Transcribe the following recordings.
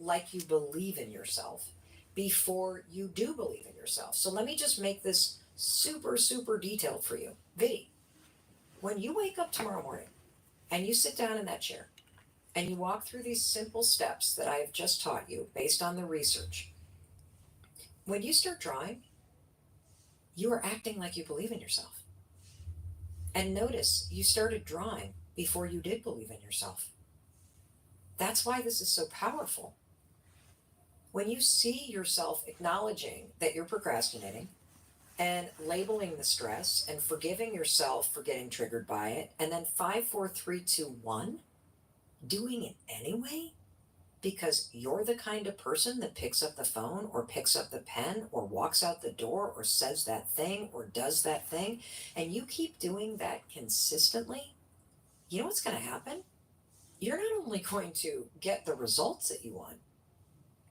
like you believe in yourself before you do believe in yourself. So let me just make this super, super detailed for you. V, when you wake up tomorrow morning and you sit down in that chair and you walk through these simple steps that I have just taught you based on the research, when you start drawing, you are acting like you believe in yourself. And notice you started drawing before you did believe in yourself. That's why this is so powerful. When you see yourself acknowledging that you're procrastinating and labeling the stress and forgiving yourself for getting triggered by it, and then 5, 4, 3, 2, 1, doing it anyway, because you're the kind of person that picks up the phone or picks up the pen or walks out the door or says that thing or does that thing, and you keep doing that consistently, you know what's going to happen? You're not only going to get the results that you want,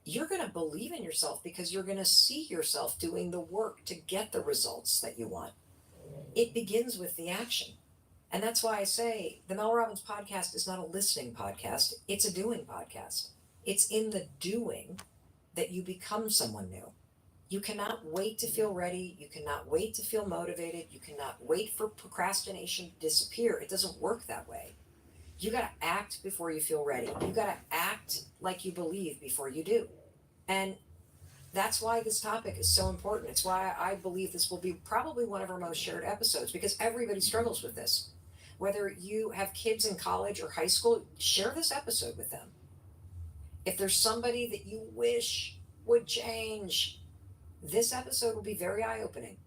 you're going to believe in yourself because you're going to see yourself doing the work to get the results that you want. It begins with the action. And that's why I say the Mel Robbins podcast is not a listening podcast, it's a doing podcast. It's in the doing that you become someone new. You cannot wait to feel ready. You cannot wait to feel motivated. You cannot wait for procrastination to disappear. It doesn't work that way. You got to act before you feel ready. You got to act like you believe before you do. And that's why this topic is so important. It's why I believe this will be probably one of our most shared episodes, because everybody struggles with this. Whether you have kids in college or high school, share this episode with them. If there's somebody that you wish would change, this episode will be very eye-opening.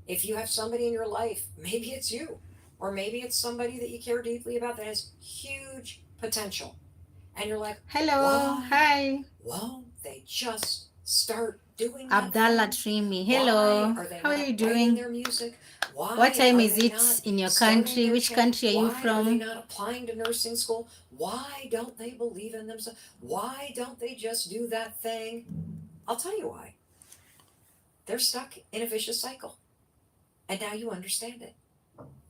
If you have somebody in your life, maybe it's you, or maybe it's somebody that you care deeply about that has huge potential, and you're like, Hello, why hi. won't they just start doing that Abdallah thing? Trimi. Why Hello, are they how are not you writing doing? their music? What Why time are is they it not in your starting country? their Which channel? country are you Why are they from? not applying to nursing school? Why don't they believe in themselves? Why don't they just do that thing? I'll tell you why. They're stuck in a vicious cycle. And now you understand it.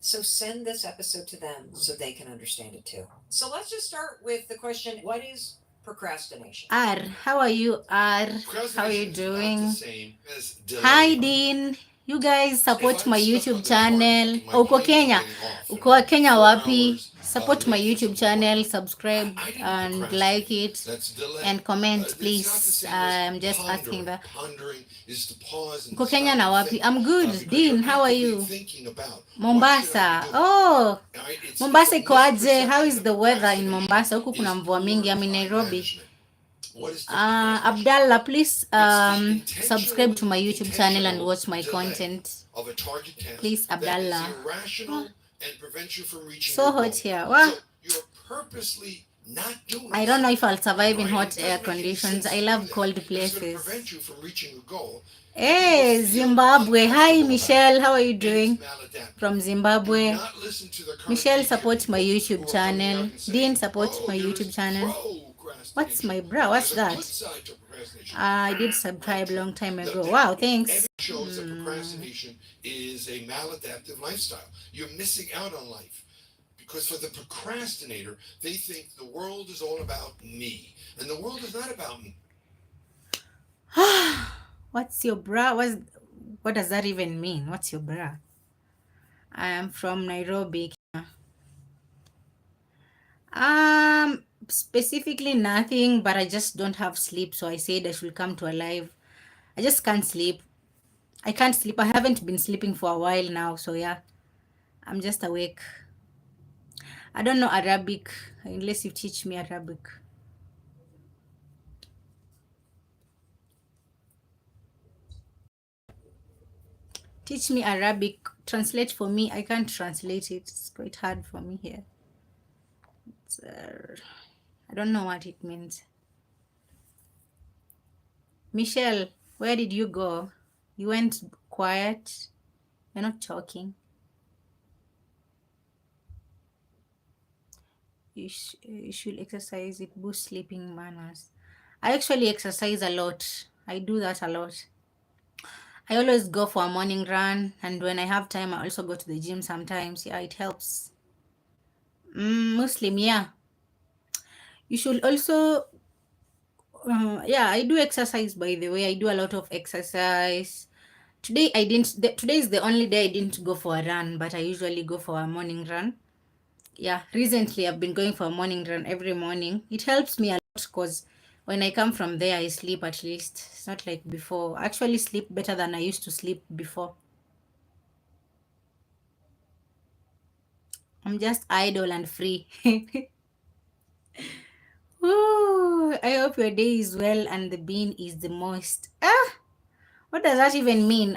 So send this episode to them so they can understand it too. So let's just start with the question, what is procrastination? R, how are you, R? How are you Procrastination is not the doing? same as Hi, delaying. Dean. You guys If support I'm my stuck YouTube on the cart channel. and my Uko plane is Kenya. getting off and Uko I'm Kenya 4 hours wapi? Support my late for YouTube some appointment, channel. Subscribe I didn't and like procrastinate. it. That's delay. And comment, It's not the please. same as I'm just asking pondering. that. Pondering is to pause and Uko Kenya stop na and wapi? think I'm good. because you're Dean, how are actively you? thinking about what should I be Mombasa. doing. Oh, All right? It's Mombasa a iko aje? How misperception is of the weather in procrastination Mombasa? Huku kuna is mvua mingi. poor I'm in time Nairobi. management. What is procrastination? Abdallah, please It's the subscribe intentional to my YouTube channel and watch my delay content. of a target task Please, that is Abdallah. irrational and prevents you from reaching So your hot goal. here. Wow. So you're purposely not doing I don't know if I'll something, survive in right? hot It air doesn't make any conditions. sense I to do love that. cold And it's going to places. prevent you from reaching your goal. And you will Hey, feel Zimbabwe. Hi, uncomfortable about Michelle. it. How are you And it's doing? maladaptive. From Do Zimbabwe. not listen to the current Michelle, media support my people YouTube who are coming channel. out and saying, Dean, support oh, my there YouTube is channel. What's procrastination. my bra? What's There's a good that? side to procrastination. I did subscribe a long time ago. The Wow, thanks. shows that procrastination is a maladaptive lifestyle. You're missing out on life. Because for the procrastinator, they think the world is all about me. And the world is not about me. What's your bra? What does that even mean? What's your bra? I am from Nairobi. Specifically nothing, but I just don't have sleep, so I said I should come to a live. I just can't sleep. I can't sleep. I haven't been sleeping for a while now, so yeah. I'm just awake. I don't know Arabic unless you teach me Arabic. Teach me Arabic. Translate for me. I can't translate it. It's quite hard for me here. I don't know what it means. Michelle, where did you go? You went quiet. You're not talking. You should exercise. It boosts sleeping manners. I actually exercise a lot. I do that a lot. I always go for a morning run, and when I have time, I also go to the gym sometimes. Yeah, it helps. Muslim, yeah. You should also Yeah, I do exercise, by the way. I do a lot of exercise. Today I didn't. Today is the only day I didn't go for a run, but I usually go for a morning run. Yeah, recently I've been going for a morning run every morning. It helps me a lot because when I come from there, I sleep at least. It's not like before. I actually sleep better than I used to sleep before. I'm just idle and free. Ooh, I hope your day is well and the bean is the moist. Ah, what does that even mean?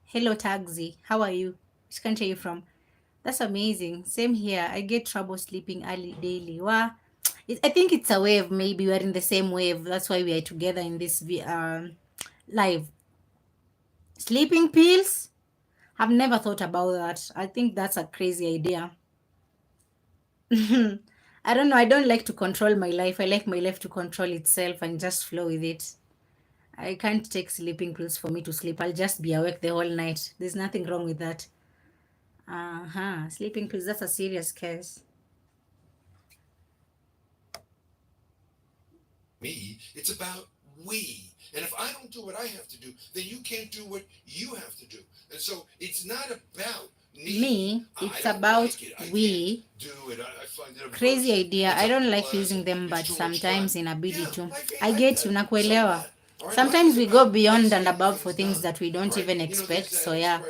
Hello taxi. How are you? Which country are you from? That's amazing. Same here. I get trouble sleeping early daily. Wow. I think it's a wave. Maybe we're in the same wave. That's why we are together in this live. Sleeping pills? I've never thought about that. I think that's a crazy idea. I don't know. I don't like to control my life. I like my life to control itself and just flow with it. I can't take sleeping pills for me to sleep. I'll just be awake the whole night. There's nothing wrong with that. Uh-huh. Sleeping pills, that's a serious case. Me, it's about we. And if I don't do what I have to do, then you can't do what you have to do. And so it's not about Me, it's about we. Do it. I find it Crazy idea. I don't like using them, but sometimes in a bidi too. I get you, nakuelewa. Sometimes we go beyond and above for things that we don't even expect. So yeah,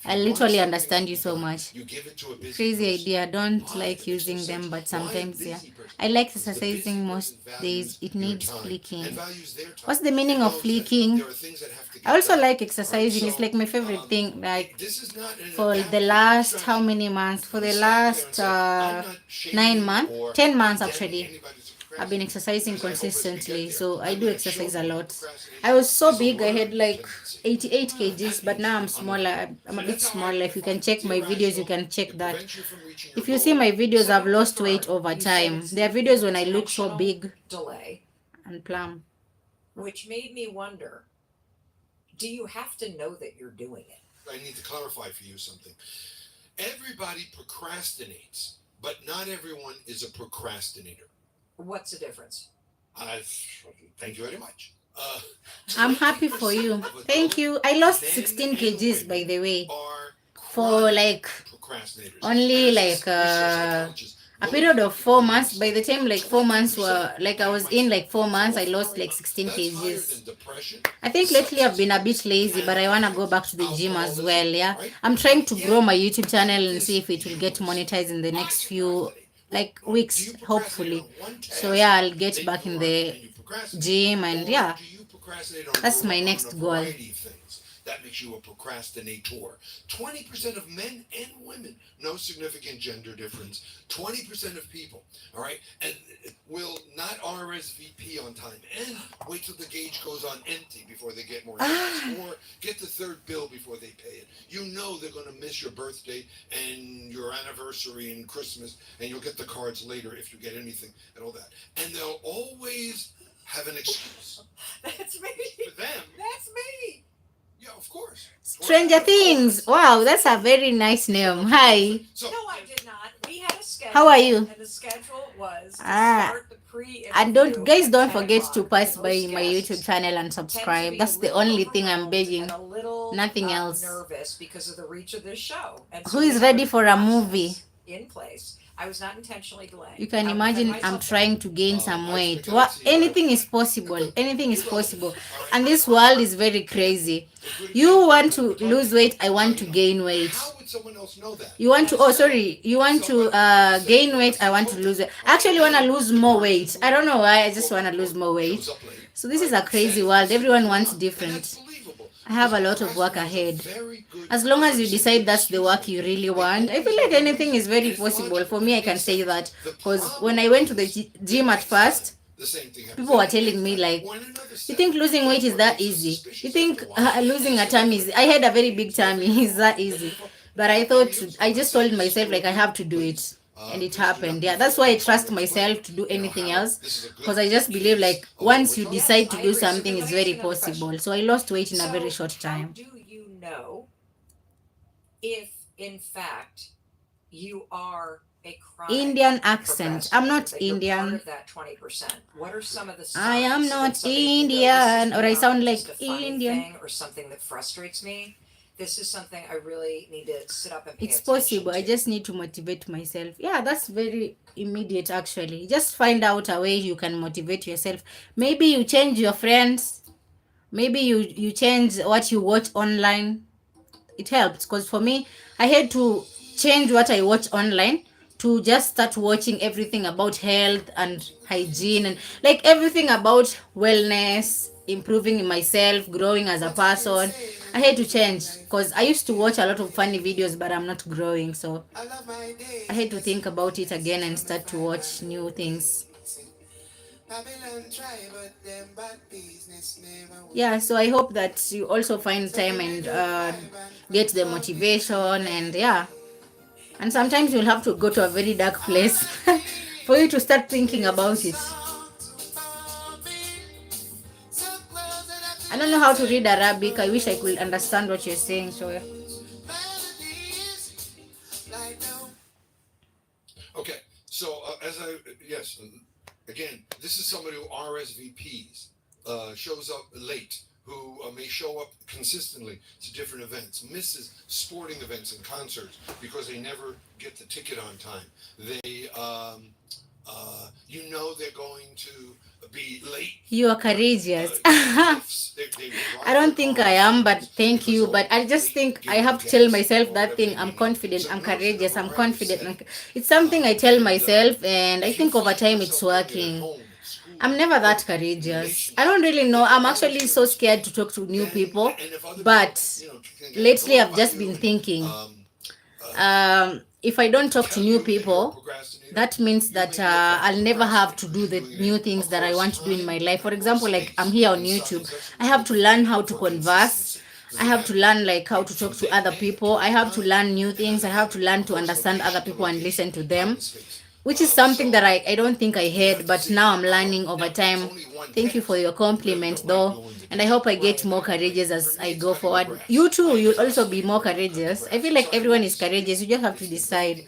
I literally understand you so much. Crazy idea. Don't like using them, but sometimes yeah. I like exercising most days. It needs flicking. What's the meaning of flicking? I also like exercising. It's like my favorite thing. Like for the last how many months? For the last 9 months, 10 months actually. I've been exercising consistently, so I do exercise a lot. I was so big, I had like 88 kgs, but now I'm smaller. I'm a bit smaller. If you can check my videos, you can check that. If you see my videos, I've lost weight over time. There are videos when I look so big delay, and plump. which made me wonder, do you have to know that you're doing it? I need to clarify for you something. Everybody procrastinates, but not everyone is a procrastinator. What's the difference? Thank you very much. I'm happy for you. Thank you. I lost 16 kgs, by the way, for like only like a period of 4 months. By the time like 4 months were like I was in like 4 months, I lost like 16 kgs. I think lately I've been a bit lazy, but I want to go back to the gym as well. Yeah, I'm trying to grow my YouTube channel and see if it will get monetized in the next few like weeks, hopefully. So yeah, I'll get back in the gym and yeah, that's my next goal. That makes you a procrastinator. 20% of men and women, no significant gender difference. 20% of people, all right, and will not RSVP on time and wait till the gauge goes on empty before they get more tickets or get the third bill before they pay it. You know they're going to miss your birthday and your anniversary and Christmas, and you'll get the cards later if you get anything and all that. And they'll always have an excuse. That's me. For them. That's me. Yeah, of course. Stranger Things. Wow, that's a very nice name. Hi. No, I did not. We had a schedule. How are you? And the schedule was to start the pre-interview. And don't at don't 10 forget to o'clock. pass And by those my guests YouTube channel and tend to subscribe. be That's a the little only thing I'm overwhelmed begging. and a little, Nothing else. nervous because of the reach of this show. And Who we is have ready for a movie? process in place. I was not intentionally delaying. You can I imagine cut I'm myself trying to gain some weight. What? Anything is possible. Anything is possible. And this world is very crazy. You want to lose weight, I want to gain weight. How would someone else know that? You want to, you want to gain weight, I want to lose it. I actually want to lose more weight. I don't know why, I just want to lose more weight. So this is a crazy world. Everyone wants different. I have a lot of work ahead. As long as you decide that's the work you really want, I feel like anything is very possible. For me, I can say that because when I went to the gym at first, people were telling me like, you think losing weight is that easy? You think losing a tummy is, I had a very big tummy, is that easy? But I thought, I just told myself like I have to do it. And it happened. Yeah, that's why I trust myself to do anything else, because I just believe like once you decide to do something, it's very possible. So I lost weight in a very short time. How do you know if in fact you are a chronic Indian accent. I'm not procrastinator, that you're part Indian. of that 20%, what are some of the I am signs that not somebody can go, this is Indian, or I more sound than like just a funny Indian. thing or something that frustrates me? This is something I really need to sit up and pay It's attention possible. I to. just need to motivate myself. Yeah, that's very immediate actually. Just find out a way you can motivate yourself. Maybe you change your friends. Maybe you change what you watch online. It helps because for me, I had to change what I watch online to just start watching everything about health and hygiene and like everything about wellness, improving myself, growing as a person. I had to change because I used to watch a lot of funny videos, but I'm not growing. So I had to think about it again and start to watch new things. Yeah, so I hope that you also find time and get the motivation, and yeah, and sometimes you'll have to go to a very dark place for you to start thinking about it. I don't know how to read Arabic. I wish I could understand what you're saying. So yeah. Okay, so yes, again, this is somebody who RSVPs, shows up late, who may show up consistently to different events, misses sporting events and concerts because they never get the ticket on time. They, they're going to be late. You are courageous. I don't think I am, but thank you. But I just think I have to tell myself that thing. I'm confident, I'm courageous, I'm confident. It's something I tell myself, and I think over time it's working. I'm never that courageous. I don't really know. I'm actually so scared to talk to new people. But lately I've just been thinking, if I don't talk to new people, that means that I'll never have to do the new things that I want to do in my life. For example, like I'm here on YouTube, I have to learn how to converse. I have to learn like how to talk to other people. I have to learn new things. I have to learn to understand other people and listen to them, which is something that I don't think I had, but now I'm learning over time. Thank you for your compliment though, and I hope I get more courageous as I go forward. You too, you'll also be more courageous. I feel like everyone is courageous. You just have to decide.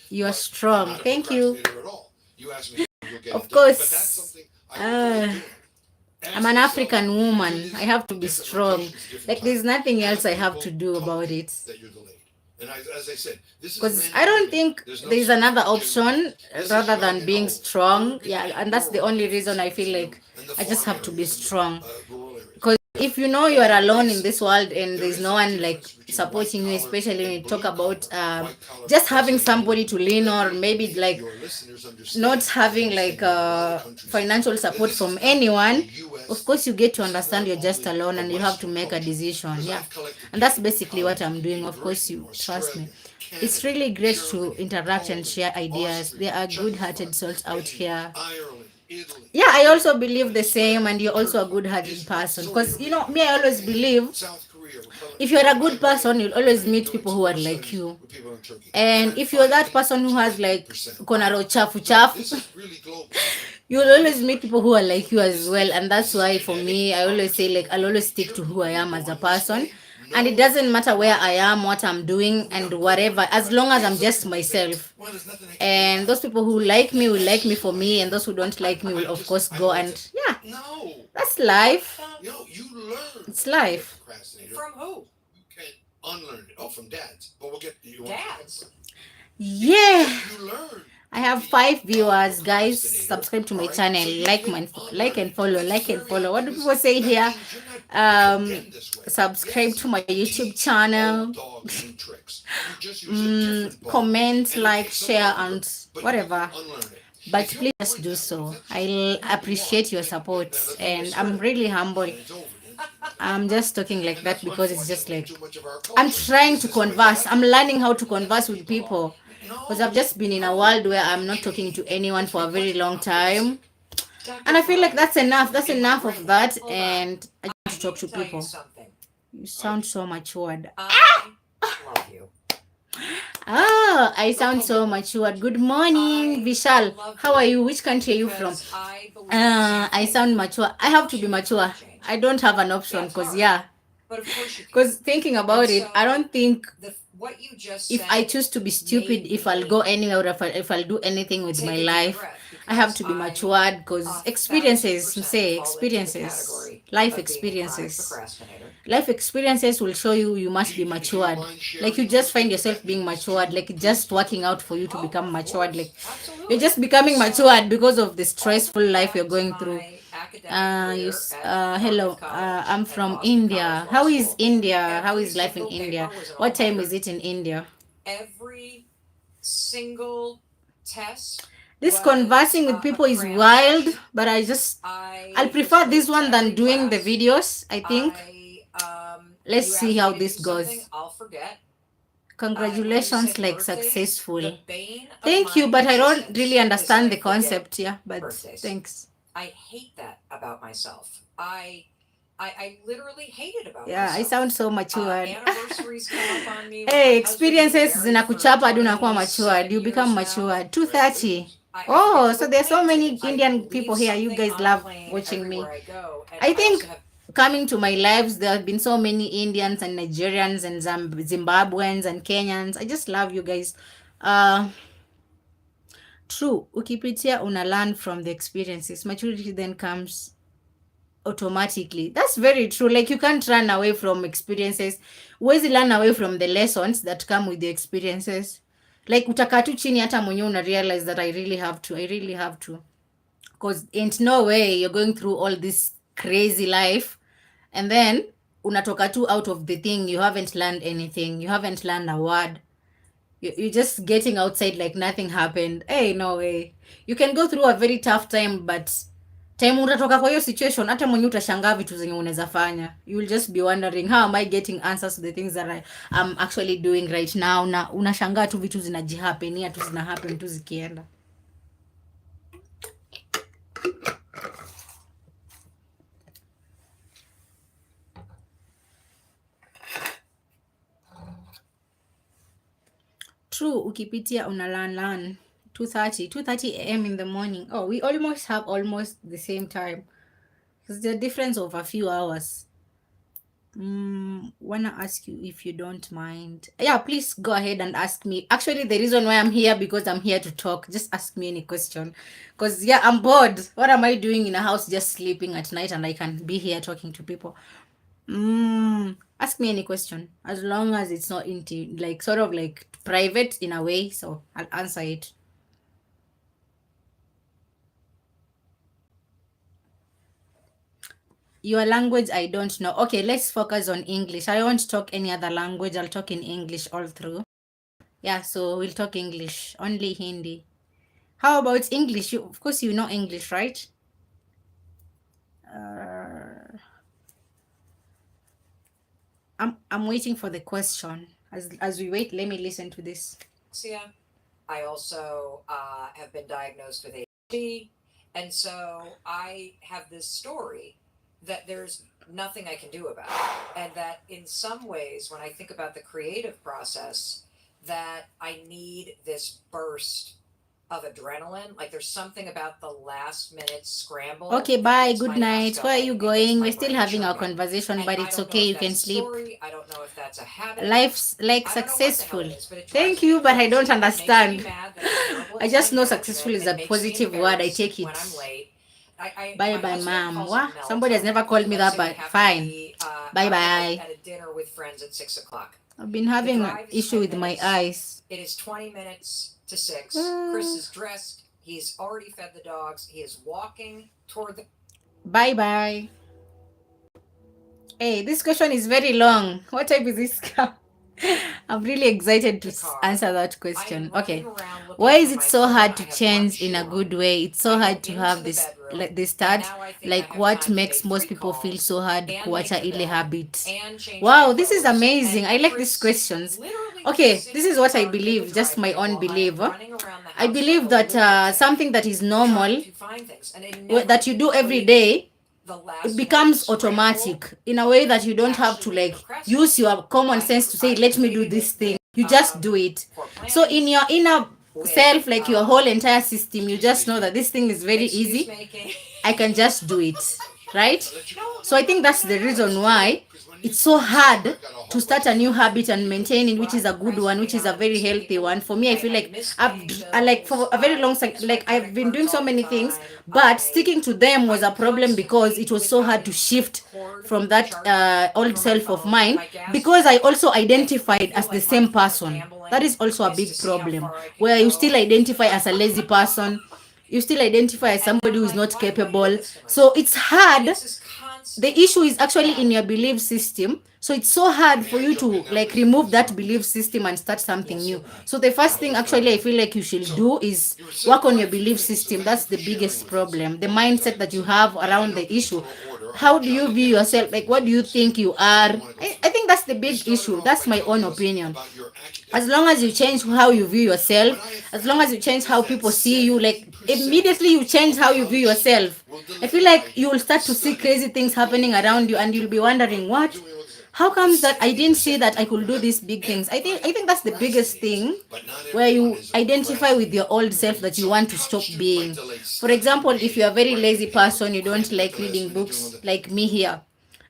You are strong. Thank you. Of course, I'm an African woman. I have to be strong. Like there's nothing else I have to do about it. And as I said, because I don't think there's another option rather than being strong. Yeah, and that's the only reason I feel like I just have to be strong. Because if you know you are alone in this world and there's no one like supporting you, especially when you talk about just having somebody to lean on, maybe like not having like financial support from anyone, of course you get to understand you're just alone and you have to make a decision. Yeah, and that's basically what I'm doing. Of course, you trust me. It's really great to interact and share ideas. There are good-hearted souls out here. Yeah, I also believe the same, and you're also a good-hearted person. Because me, I always believe if you're a good person, you'll always meet people who are like you. And if you're that person who has like konaro chafu chafu, you'll always meet people who are like you as well. And that's why for me, I always say like I'll always stick to who I am as a person. And it doesn't matter where I am, what I'm doing, and whatever, as long as I'm just myself. And those people who like me will like me for me, and those who don't like me will, of course, go. And yeah, that's life. It's life. From who? You can unlearn it. Oh, from dads. But we'll get you. Dads. Yeah. I have 5 viewers, guys. Subscribe to my channel, like and follow. What do people say here? Subscribe to my YouTube channel. Comment, like, share, and whatever. But please just do so. I'll appreciate your support, and I'm really humble. I'm just talking like that because it's just like I'm trying to converse. I'm learning how to converse with people. Because I've just been in a world where I'm not talking to anyone for a very long time. And I feel like that's enough. That's enough of that. And I just talk to people. You sound so matured. I love you. Ah, I sound so matured. Good morning, Vishal. How are you? Which country are you from? I sound mature. I have to be mature. I don't have an option because, yeah. Because thinking about it, I don't think what you just if said I choose to be stupid, made if I'll me go anywhere, or if I'll do anything with take my a deep life, breath I have because to be I matured, because 1,000% experiences, say fall into the experiences, category life of being a chronic experiences. procrastinator. Life experiences will show you you must be If you matured. don't mind Like you sharing just with me find what yourself that being means matured, to like you, it's just please? working out for you to Oh, become of matured. course, Like absolutely. you're just becoming So, matured because of the all the stressful way life you're back to going through. my academic career at Hello. Dartmouth College I'm and from Boston College India. Law How is School, India? How every is life in single India? paper was an What time all-nighter. is it in India? Every single test This was conversing with a people is cram wild, session. but I'll I was prefer this late to one than every doing the class. videos, I think. Let's You see ask how me to this do something, goes. I'll forget. When you Congratulations, said like birthdays, successful. the bane of Thank you, my but I don't existence really is understand that the I forget concept. Yeah, but birthdays. thanks. I hate that about myself. I literally hate it about Yeah, I myself. sound so matured. Anniversaries come up on me with Hey, my husband. We've been experiences married for zinakuchapa hadi unakuwa 27 matured. You become years now. matured. 2:30. I forget Oh, to so book there's so plane many tickets. I Indian leave people here. You something guys on a love plane watching me. everywhere I go. And I I think also have coming to my lives, there have been so many Indians and Nigerians and Zimbabweans and Kenyans. I just love you guys. Uh, true. Ukipitia una learn from the experiences. Maturity then comes automatically. That's very true. Like you can't run away from experiences. Huwezi learn away from the lessons that come with the experiences. Like utakaa tu chini hata mwenyewe una realize that I really have to. Because ain't no way you're going through all this crazy life and then unatoka tu out of the thing, you haven't learned anything, you haven't learned a word, you're just getting outside like nothing happened. Hey, no way. You can go through a very tough time, but time utatoka kwa hiyo situation, hata mwenye utashangaa vitu zenye unaweza fanya. You will just be wondering, how am I getting answers to the things that I'm actually doing right now? Na unashangaa tu vitu zinajihapenia tu, zina happen tu zikienda. True, ukipitia una learn. 2:30 a.m. in the morning. Oh, we almost have the same time. It's the difference of a few hours. Wanna ask you if you don't mind. Yeah, please go ahead and ask me. Actually, the reason why I'm here, because I'm here to talk. Just ask me any question. Because yeah, I'm bored. What am I doing in a house just sleeping at night and I can be here talking to people? Ask me any question, as long as it's not into like sort of like private in a way, so I'll answer it. Your language I don't know. Okay, let's focus on English. I won't talk any other language. I'll talk in English all through. Yeah, so we'll talk English, only Hindi. How about English? Of course you know English, right? I'm waiting for the question. As we wait, let me listen to this. I also have been diagnosed with ADHD, and so I have this story that there's nothing I can do about it, and that in some ways, when I think about the creative process, that I need this burst of adrenaline. Like there's something about the last minute scramble. Okay, that bye. gets Good my ass night. Where are going you and gets going? my We're still brain having our churning. conversation, And but I it's don't know okay. if You can that's a sleep. story. I don't know if that's a habit. Life's like I don't know what the hell successful. it is, but it drives Thank me you, but I crazy. don't It makes me understand. mad that I'm terrible at I just time know management. successful is It a makes me positive word. I embarrassed take when it. I'm late. Bye My bye, husband ma'am. calls What? it Somebody has never melatonin. called me Let's that, say we but have to fine. be Bye bye. at a dinner with friends at 6 o'clock. I've been The having an drive is issue 10 with my minutes. eyes. It is 20 minutes to 6. Chris is dressed. He's already fed the dogs. He is walking toward the. Bye bye. Hey, this question is very long. What type is this? I'm really excited to answer that question. Okay, why is it so hard to change in a good way? It's so hard to have this like this start. Like what makes most people feel so hard kuacha ile habit? Wow, this is amazing. I like these questions. Okay, this is what I believe, just my own belief. I believe that something that is normal, that you do every day, it becomes automatic in a way that you don't have to like use your common sense to say, let me do this thing. You just do it. So in your inner self, like your whole entire system, you just know that this thing is very easy. I can just do it, right? So I think that's the reason why it's so hard to start a new habit and maintain it, which is a good one, which is a very healthy one. For me, I feel like I like for a very long time, like I've been doing so many things, but sticking to them was a problem because it was so hard to shift from that old self of mine, because I also identified as the same person. That is also a big problem, where you still identify as a lazy person, you still identify as somebody who is not capable. So it's hard. The issue is actually in your belief system, so it's so hard for you to like remove that belief system and start something new. So the first thing actually I feel like you should do is work on your belief system. That's the biggest problem, the mindset that you have around the issue. How do you view yourself? Like, what do you think you are? I think that's the big issue. That's my own opinion. As long as you change how you view yourself, as long as you change how people see you, like immediately you change how you view yourself, I feel like you will start to see crazy things happening around you, and you'll be wondering, what, how comes that I didn't see that I could do these big things? I think that's the biggest thing, where you identify with your old self that you want to stop being. For example, if you're a very lazy person, you don't like reading books like me here,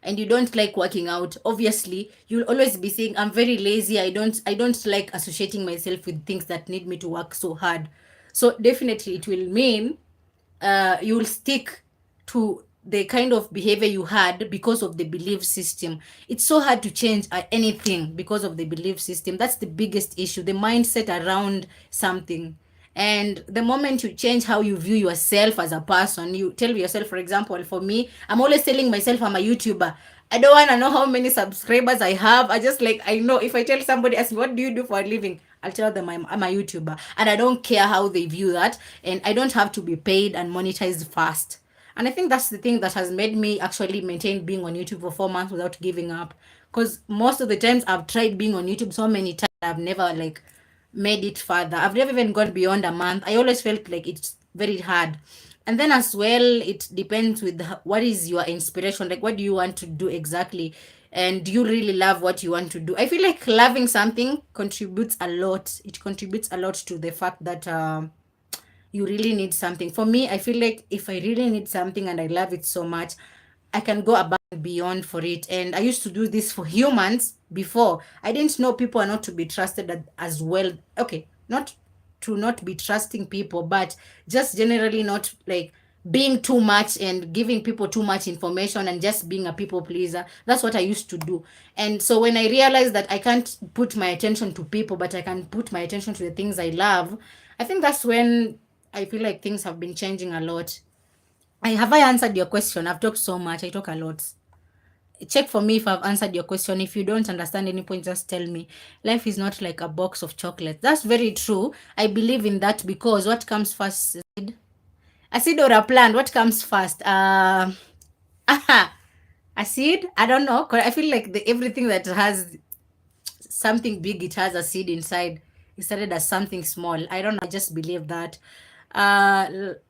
and you don't like working out, obviously you'll always be saying, I'm very lazy, I don't like associating myself with things that need me to work so hard. So definitely it will mean you will stick to the kind of behavior you had because of the belief system. It's so hard to change anything because of the belief system. That's the biggest issue, the mindset around something. And the moment you change how you view yourself as a person, you tell yourself, for example, for me, I'm always telling myself I'm a YouTuber. I don't want to know how many subscribers I have. I just like, I know if I tell somebody, ask me, what do you do for a living? I'll tell them I'm a YouTuber. And I don't care how they view that. And I don't have to be paid and monetized fast. And I think that's the thing that has made me actually maintain being on YouTube for 4 months without giving up. Because most of the times I've tried being on YouTube so many times, I've never like made it further. I've never even gone beyond a month. I always felt like it's very hard. And then as well, it depends with what is your inspiration, like what do you want to do exactly, and do you really love what you want to do? I feel like loving something contributes a lot. It contributes a lot to the fact that you really need something. For me, I feel like if I really need something and I love it so much, I can go above and beyond for it. And I used to do this for humans before. I didn't know people are not to be trusted as well. Okay, not to not be trusting people, but just generally not like being too much and giving people too much information and just being a people pleaser. That's what I used to do. And so when I realized that I can't put my attention to people, but I can put my attention to the things I love, I think that's when I feel like things have been changing a lot. I answered your question? I've talked so much. I talk a lot. Check for me if I've answered your question. If you don't understand any point, just tell me. Life is not like a box of chocolates. That's very true. I believe in that, because what comes first? A seed or a plant? What comes first? A seed? I don't know. I feel like everything that has something big, it has a seed inside. It started as something small. I don't know. I just believe that.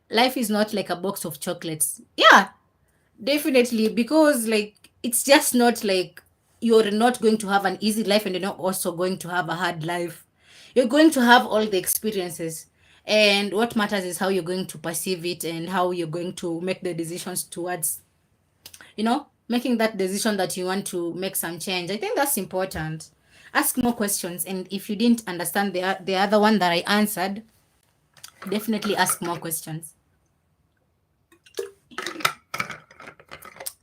Life is not like a box of chocolates. Yeah, definitely, because like it's just not like you're not going to have an easy life and you're not also going to have a hard life. You're going to have all the experiences. And what matters is how you're going to perceive it and how you're going to make the decisions towards, making that decision that you want to make some change. I think that's important. Ask more questions. And if you didn't understand the other one that I answered, definitely ask more questions.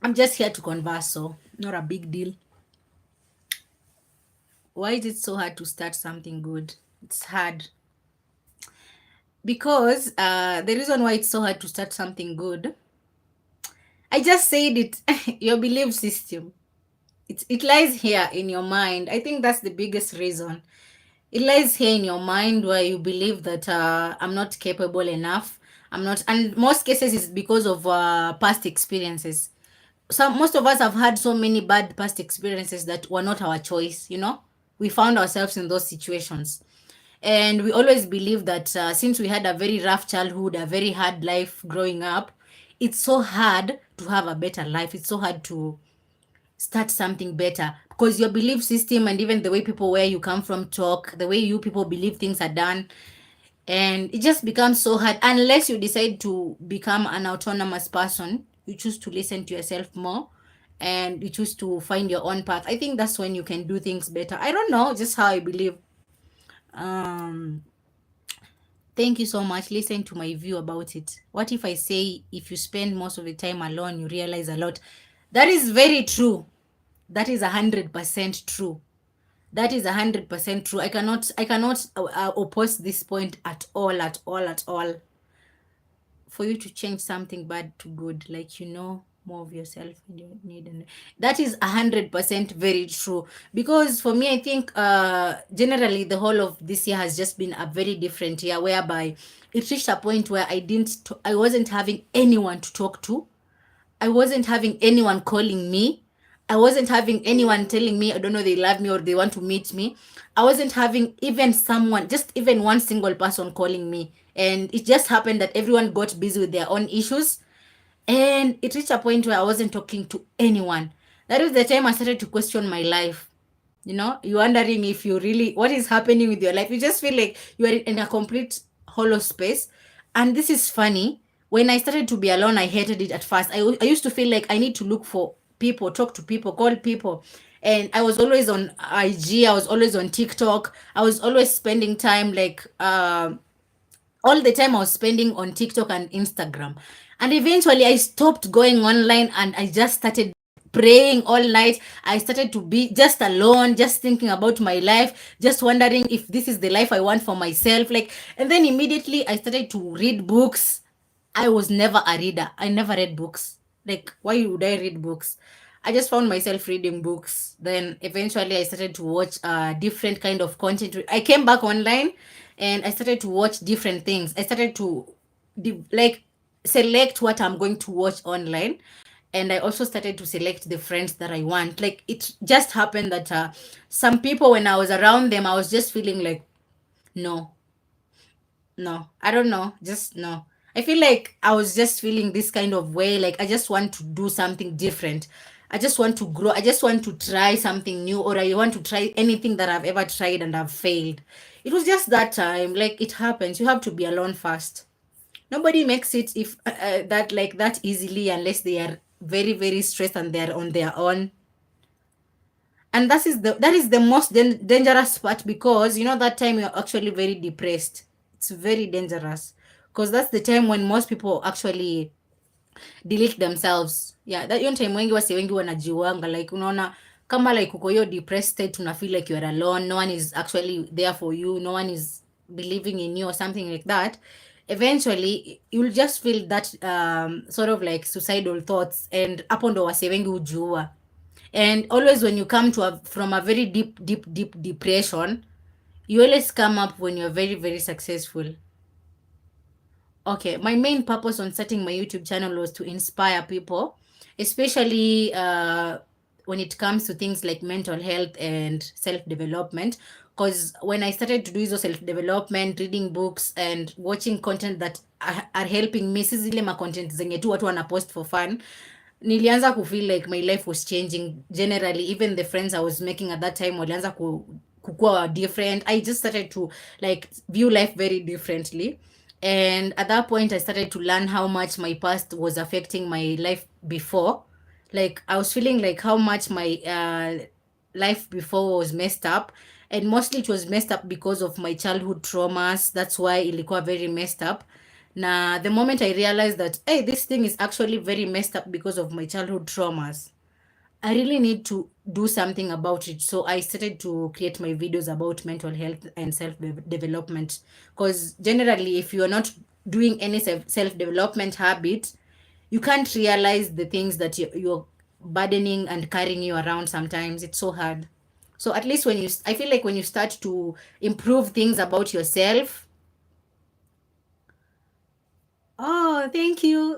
I'm just here to converse, so not a big deal. Why is it so hard to start something good? It's hard because the reason why it's so hard to start something good, I just said it. Your belief system. It lies here in your mind. I think that's the biggest reason. It lies here in your mind, where you believe that I'm not capable enough. I'm not, and most cases is because of past experiences. Most of us have had so many bad past experiences that were not our choice. We found ourselves in those situations, and we always believe that since we had a very rough childhood, a very hard life growing up, it's so hard to have a better life. It's so hard to start something better, because your belief system and even the way people where you come from talk, the way you people believe things are done, and it just becomes so hard unless you decide to become an autonomous person. You choose to listen to yourself more and you choose to find your own path, I think that's when you can do things better. I don't know, just how I believe. um Thank you so much. Listen to my view about it. What if I say if you spend most of the time alone, you realize a lot? That is very true. That is 100% true. That is 100% true. I cannot oppose this point at all, at all, at all. For you to change something bad to good, like more of yourself and your need, and that is 100% very true. Because for me, I think generally the whole of this year has just been a very different year, whereby it reached a point where I wasn't having anyone to talk to. I wasn't having anyone calling me. I wasn't having anyone telling me, I don't know, they love me or they want to meet me. I wasn't having even someone, just even one single person calling me. And it just happened that everyone got busy with their own issues. And it reached a point where I wasn't talking to anyone. That was the time I started to question my life. You're wondering if you really, what is happening with your life. You just feel like you are in a complete hollow space. And this is funny. When I started to be alone, I hated it at first. I used to feel like I need to look for people, talk to people, call people. And I was always on IG, I was always on TikTok, I was always spending time like all the time I was spending on TikTok and Instagram. And eventually I stopped going online and I just started praying all night. I started to be just alone, just thinking about my life, just wondering if this is the life I want for myself. And then immediately I started to read books. I was never a reader. I never read books. Why would I read books? I just found myself reading books. Then eventually I started to watch different kind of content. I came back online and I started to watch different things. I started to select what I'm going to watch online. And I also started to select the friends that I want. It just happened that some people, when I was around them, I was just feeling like, no, no, I don't know, just no. I feel like I was just feeling this kind of way, like I just want to do something different. I just want to grow. I just want to try something new, or I want to try anything that I've ever tried and I've failed. It was just that time. It happens. You have to be alone first. Nobody makes it if that easily, unless they are very, very stressed and they're on their own. And that is the most dangerous part, because that time you're actually very depressed. It's very dangerous, because that's the time when most people actually delete themselves. Yeah, that hiyo time wengi wanajiwanga, unaona kama uko hiyo depressed state, una feel like you are alone, no one is actually there for you, no one is believing in you or something like that. Eventually you'll just feel that sort of like suicidal thoughts, and hapo ndo wase wengi hujua. And always when you come from a very deep depression, you always come up when you're very, very successful. Okay, my main purpose on starting my YouTube channel was to inspire people, especially when it comes to things like mental health and self-development. Because when I started to do self-development, reading books and watching content that are helping me, si zile ma content zenye tu watu wanapost for fun, nilianza feel like my life was changing generally. Even the friends I was making at that time walianza kukua different. I just started to view life very differently. And at that point I started to learn how much my past was affecting my life before. I was feeling like how much my life before was messed up, and mostly it was messed up because of my childhood traumas. That's why ilikuwa very messed up. Now, the moment I realized that, hey, this thing is actually very messed up because of my childhood traumas, I really need to do something about it. So I started to create my videos about mental health and self-development. Because generally, if you're not doing any self-development habit, you can't realize the things that you're burdening and carrying you around sometimes. It's so hard. So at least I feel like when you start to improve things about yourself. Oh, thank you.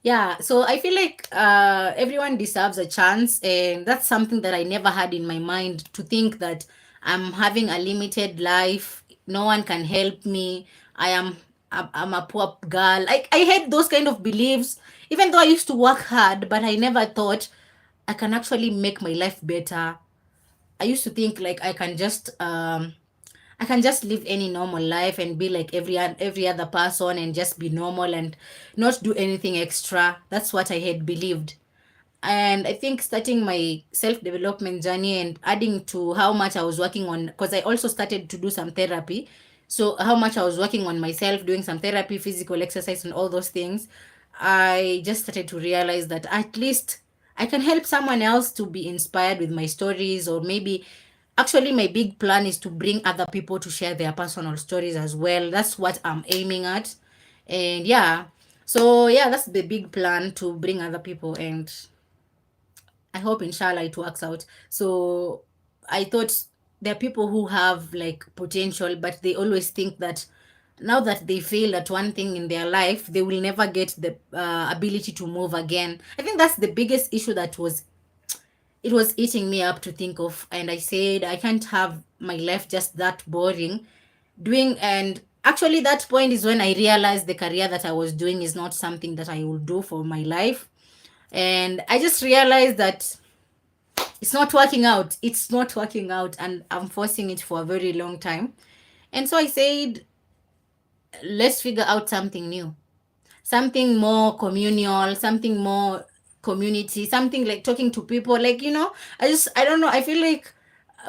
Yeah, so I feel like everyone deserves a chance, and that's something that I never had in my mind, to think that I'm having a limited life, no one can help me, I'm a poor girl. I had those kind of beliefs, even though I used to work hard, but I never thought I can actually make my life better. I used to think like I can just I can just live any normal life and be like every other person and just be normal and not do anything extra. That's what I had believed. And I think starting my self development journey and adding to how much I was working on, because I also started to do some therapy. So, how much I was working on myself, doing some therapy, physical exercise, and all those things, I just started to realize that at least I can help someone else to be inspired with my stories, or maybe actually my big plan is to bring other people to share their personal stories as well. That's what I'm aiming at. And yeah, so yeah, that's the big plan, to bring other people, and I hope inshallah it works out. So I thought there are people who have like potential, but they always think that now that they failed at one thing in their life, they will never get the ability to move again. I think that's the biggest issue that was eating me up to think of. And I said I can't have my life just that boring doing. And actually that point is when I realized the career that I was doing is not something that I will do for my life. And I just realized that it's not working out. It's not working out, and I'm forcing it for a very long time. And so I said, let's figure out something new, something more communal, something more community, something like talking to people. Like, I don't know. I feel like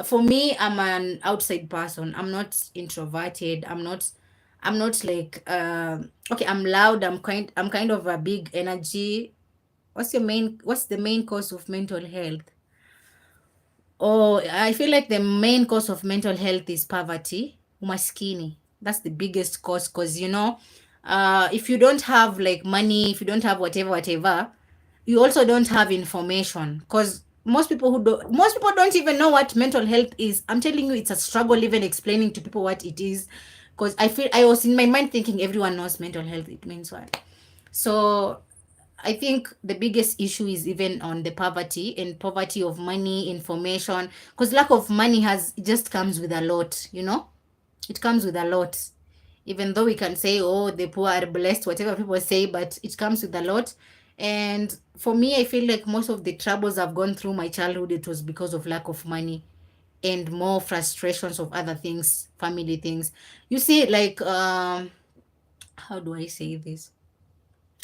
for me, I'm an outside person. I'm not introverted. I'm not like, okay, I'm loud. I'm kind of a big energy. What's the main cause of mental health? Oh, I feel like the main cause of mental health is poverty, umaskini. That's the biggest cause, because if you don't have like money, if you don't have whatever, you also don't have information. Because most people don't even know what mental health is. I'm telling you, it's a struggle even explaining to people what it is. Because I was in my mind thinking everyone knows mental health. It means what? So I think the biggest issue is even on the poverty, and poverty of money, information, because lack of money it just comes with a lot. It comes with a lot. Even though we can say, oh, the poor are blessed, whatever people say, but it comes with a lot. And for me, I feel like most of the troubles I've gone through my childhood, it was because of lack of money and more frustrations of other things, family things. You see, like, how do I say this?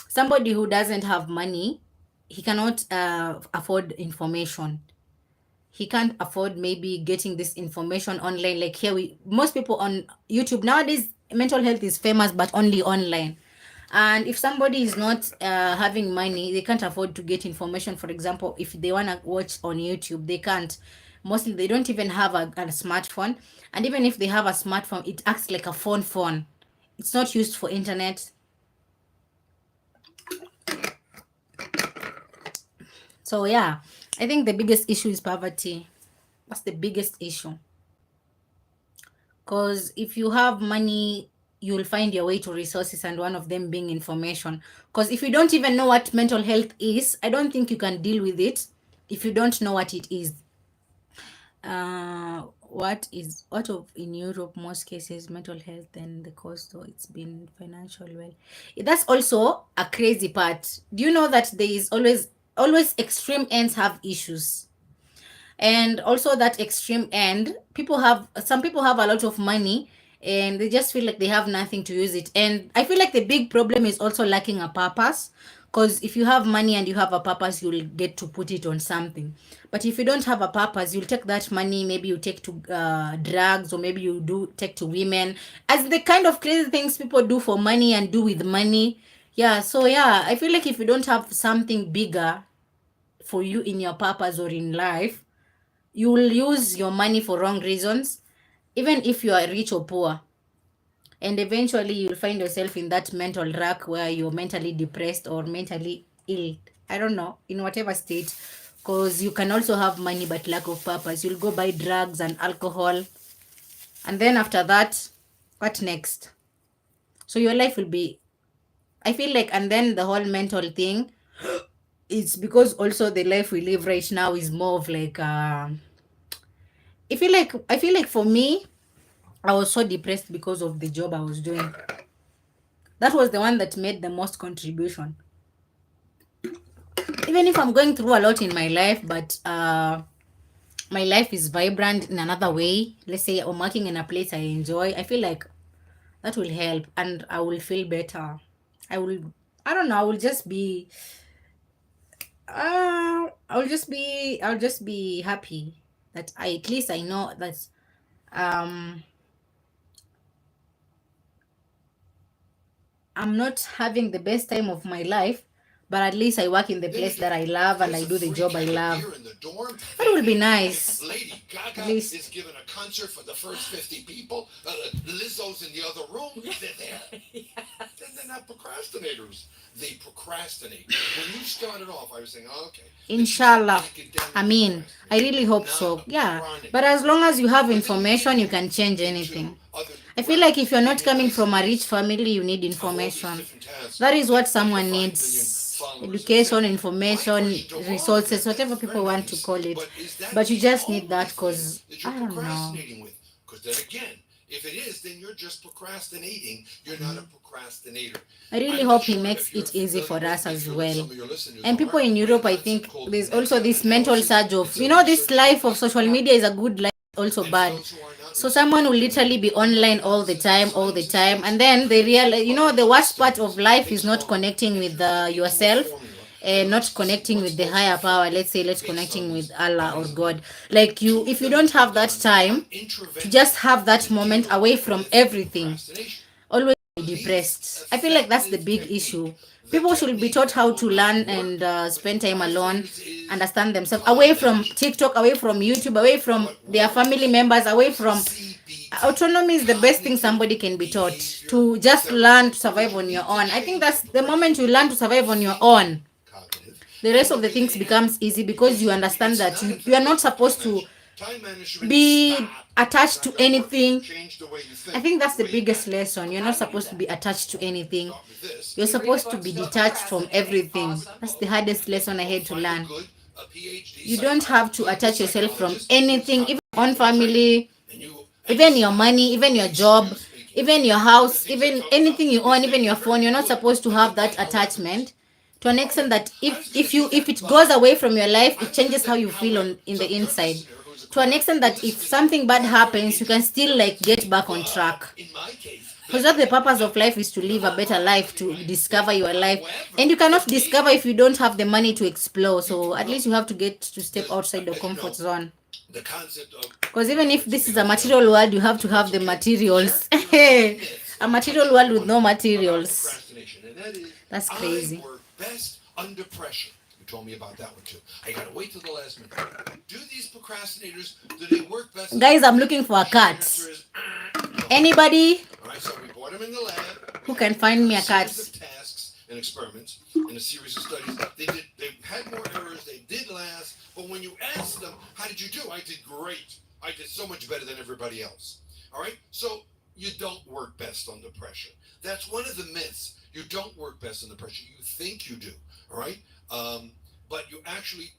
Somebody who doesn't have money, he cannot afford information. He can't afford maybe getting this information online. Like here, most people on YouTube nowadays, mental health is famous, but only online. And if somebody is not having money, they can't afford to get information. For example, if they want to watch on YouTube, they can't. Mostly, they don't even have a smartphone. And even if they have a smartphone, it acts like a phone. It's not used for internet. So yeah, I think the biggest issue is poverty. That's the biggest issue. Because if you have money, you'll find your way to resources, and one of them being information. Because if you don't even know what mental health is, I don't think you can deal with it if you don't know what it is. What of in Europe, most cases mental health and the cost, so it's been financial. Well, that's also a crazy part. Do you know that there is always extreme ends have issues? And also that extreme end, some people have a lot of money and they just feel like they have nothing to use it. And I feel like the big problem is also lacking a purpose, because if you have money and you have a purpose, you'll get to put it on something. But if you don't have a purpose, you'll take that money, maybe you take to drugs, or maybe you do take to women, as the kind of crazy things people do for money and do with money. Yeah, so yeah, I feel like if you don't have something bigger for you in your purpose or in life, you will use your money for wrong reasons, even if you are rich or poor. And eventually you'll find yourself in that mental rack where you're mentally depressed or mentally ill. I don't know, in whatever state. Because you can also have money but lack of purpose. You'll go buy drugs and alcohol. And then after that, what next? So your life will be, I feel like, and then the whole mental thing, it's because also the life we live right now is more of like, I feel like for me, I was so depressed because of the job I was doing. That was the one that made the most contribution. Even if I'm going through a lot in my life, but my life is vibrant in another way. Let's say I'm working in a place I enjoy. I feel like that will help and I will feel better. I will, I don't know, I will just be, I'll just be happy that at least I know that, um, I'm not having the best time of my life, but at least I work in the place that I love and I There's a do the free job I can of love. beer in the dorm. That will be If nice. Lady At Gaga least. is giving a concert for the first 50 people. Lizzo's in the other room. They're there. Then they're not procrastinators. They procrastinate. When you started off, I was saying, oh, okay. Inshallah. I mean, I really hope so. Yeah. But as long as you have information, you can change anything. I feel like if you're not coming from a rich family, you need information. That is what someone needs. Education, information, resources, whatever people want to call it. But you just need that because, I don't know. Because then again, if it is, then you're just procrastinating. You're not a procrastinator. I really hope he makes it easy for us as well. And people in Europe, I think there's also this mental surge of, this life of social media is a good life, also bad. So someone will literally be online all the time, and then they realize, the worst part of life is not connecting with yourself, and not connecting with the higher power. Let's say, let's connecting with Allah or God. Like if you don't have that time to just have that moment away from everything, always be depressed. I feel like that's the big issue. People should be taught how to learn and spend time alone, understand themselves, away from TikTok, away from YouTube, away from their family members, away from autonomy is the best thing somebody can be taught, to just learn to survive on your own. I think that's the moment you learn to survive on your own, the rest of the things becomes easy, because you understand that you are not supposed to be attached to anything. I think that's the biggest lesson. You're not supposed to be attached to anything. You're supposed to be detached from everything. That's the hardest lesson I had to learn. You don't have to attach yourself from anything, even your own family, even your money, even your job, even your house, even anything you own, even your phone. You're not supposed to have that attachment, to an extent that if it goes away from your life, it changes how you feel in the inside, to an extent that if something bad happens, you can still get back on track. Because what the purpose of life is to live a better life, to discover your life, and you cannot discover if you don't have the money to explore. So at least you have to get to step outside the comfort zone. Because even if this is a material world, you have to have the materials. A material world with no materials. That's crazy. I work best under pressure. You told me about that one too. I gotta wait till the last minute. Do these procrastinators, do they work best? Guys, I'm looking for a cat. Anybody? Alright, so we brought them in the lab. Who can find me a cat? Tasks and experiments in a series of studies. They had more errors, they did last, but when you ask them, how did you do? I did great. I did so much better than everybody else. Alright? So you don't work best under pressure. That's one of the myths. You don't work best under pressure. You think you do. Alright? But you actually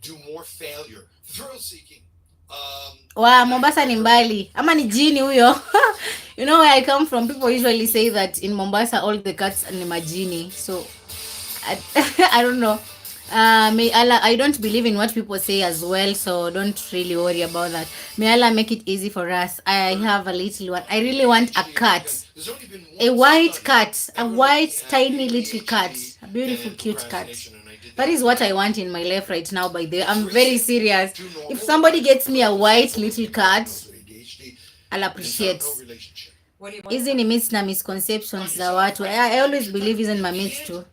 do more failure. Thrill seeking. Wow, Mombasa ni mbali. Ama ni jini huyo. You know where I come from, people usually say that in Mombasa all the cats are majini. So I don't know. May Allah, I don't believe in what people say as well, so don't really worry about that. May Allah make it easy for us. I have a little one. I really want a cat. A white cat. A white, tiny little cat. A beautiful, cute cat. That is what I want in my life right now, by the way. I'm very serious. If somebody gets me a white little cat, I'll appreciate. Hizi ni myths na misconceptions za watu. I always believe hizi ni ma myths too.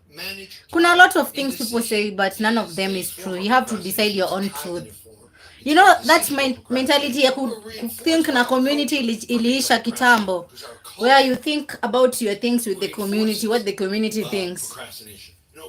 Kuna a lot of things people say, but none of them is true. You have to decide your own truth. You know, that mentality ya think na community iliisha kitambo, where you think about your things with the community, what the community thinks.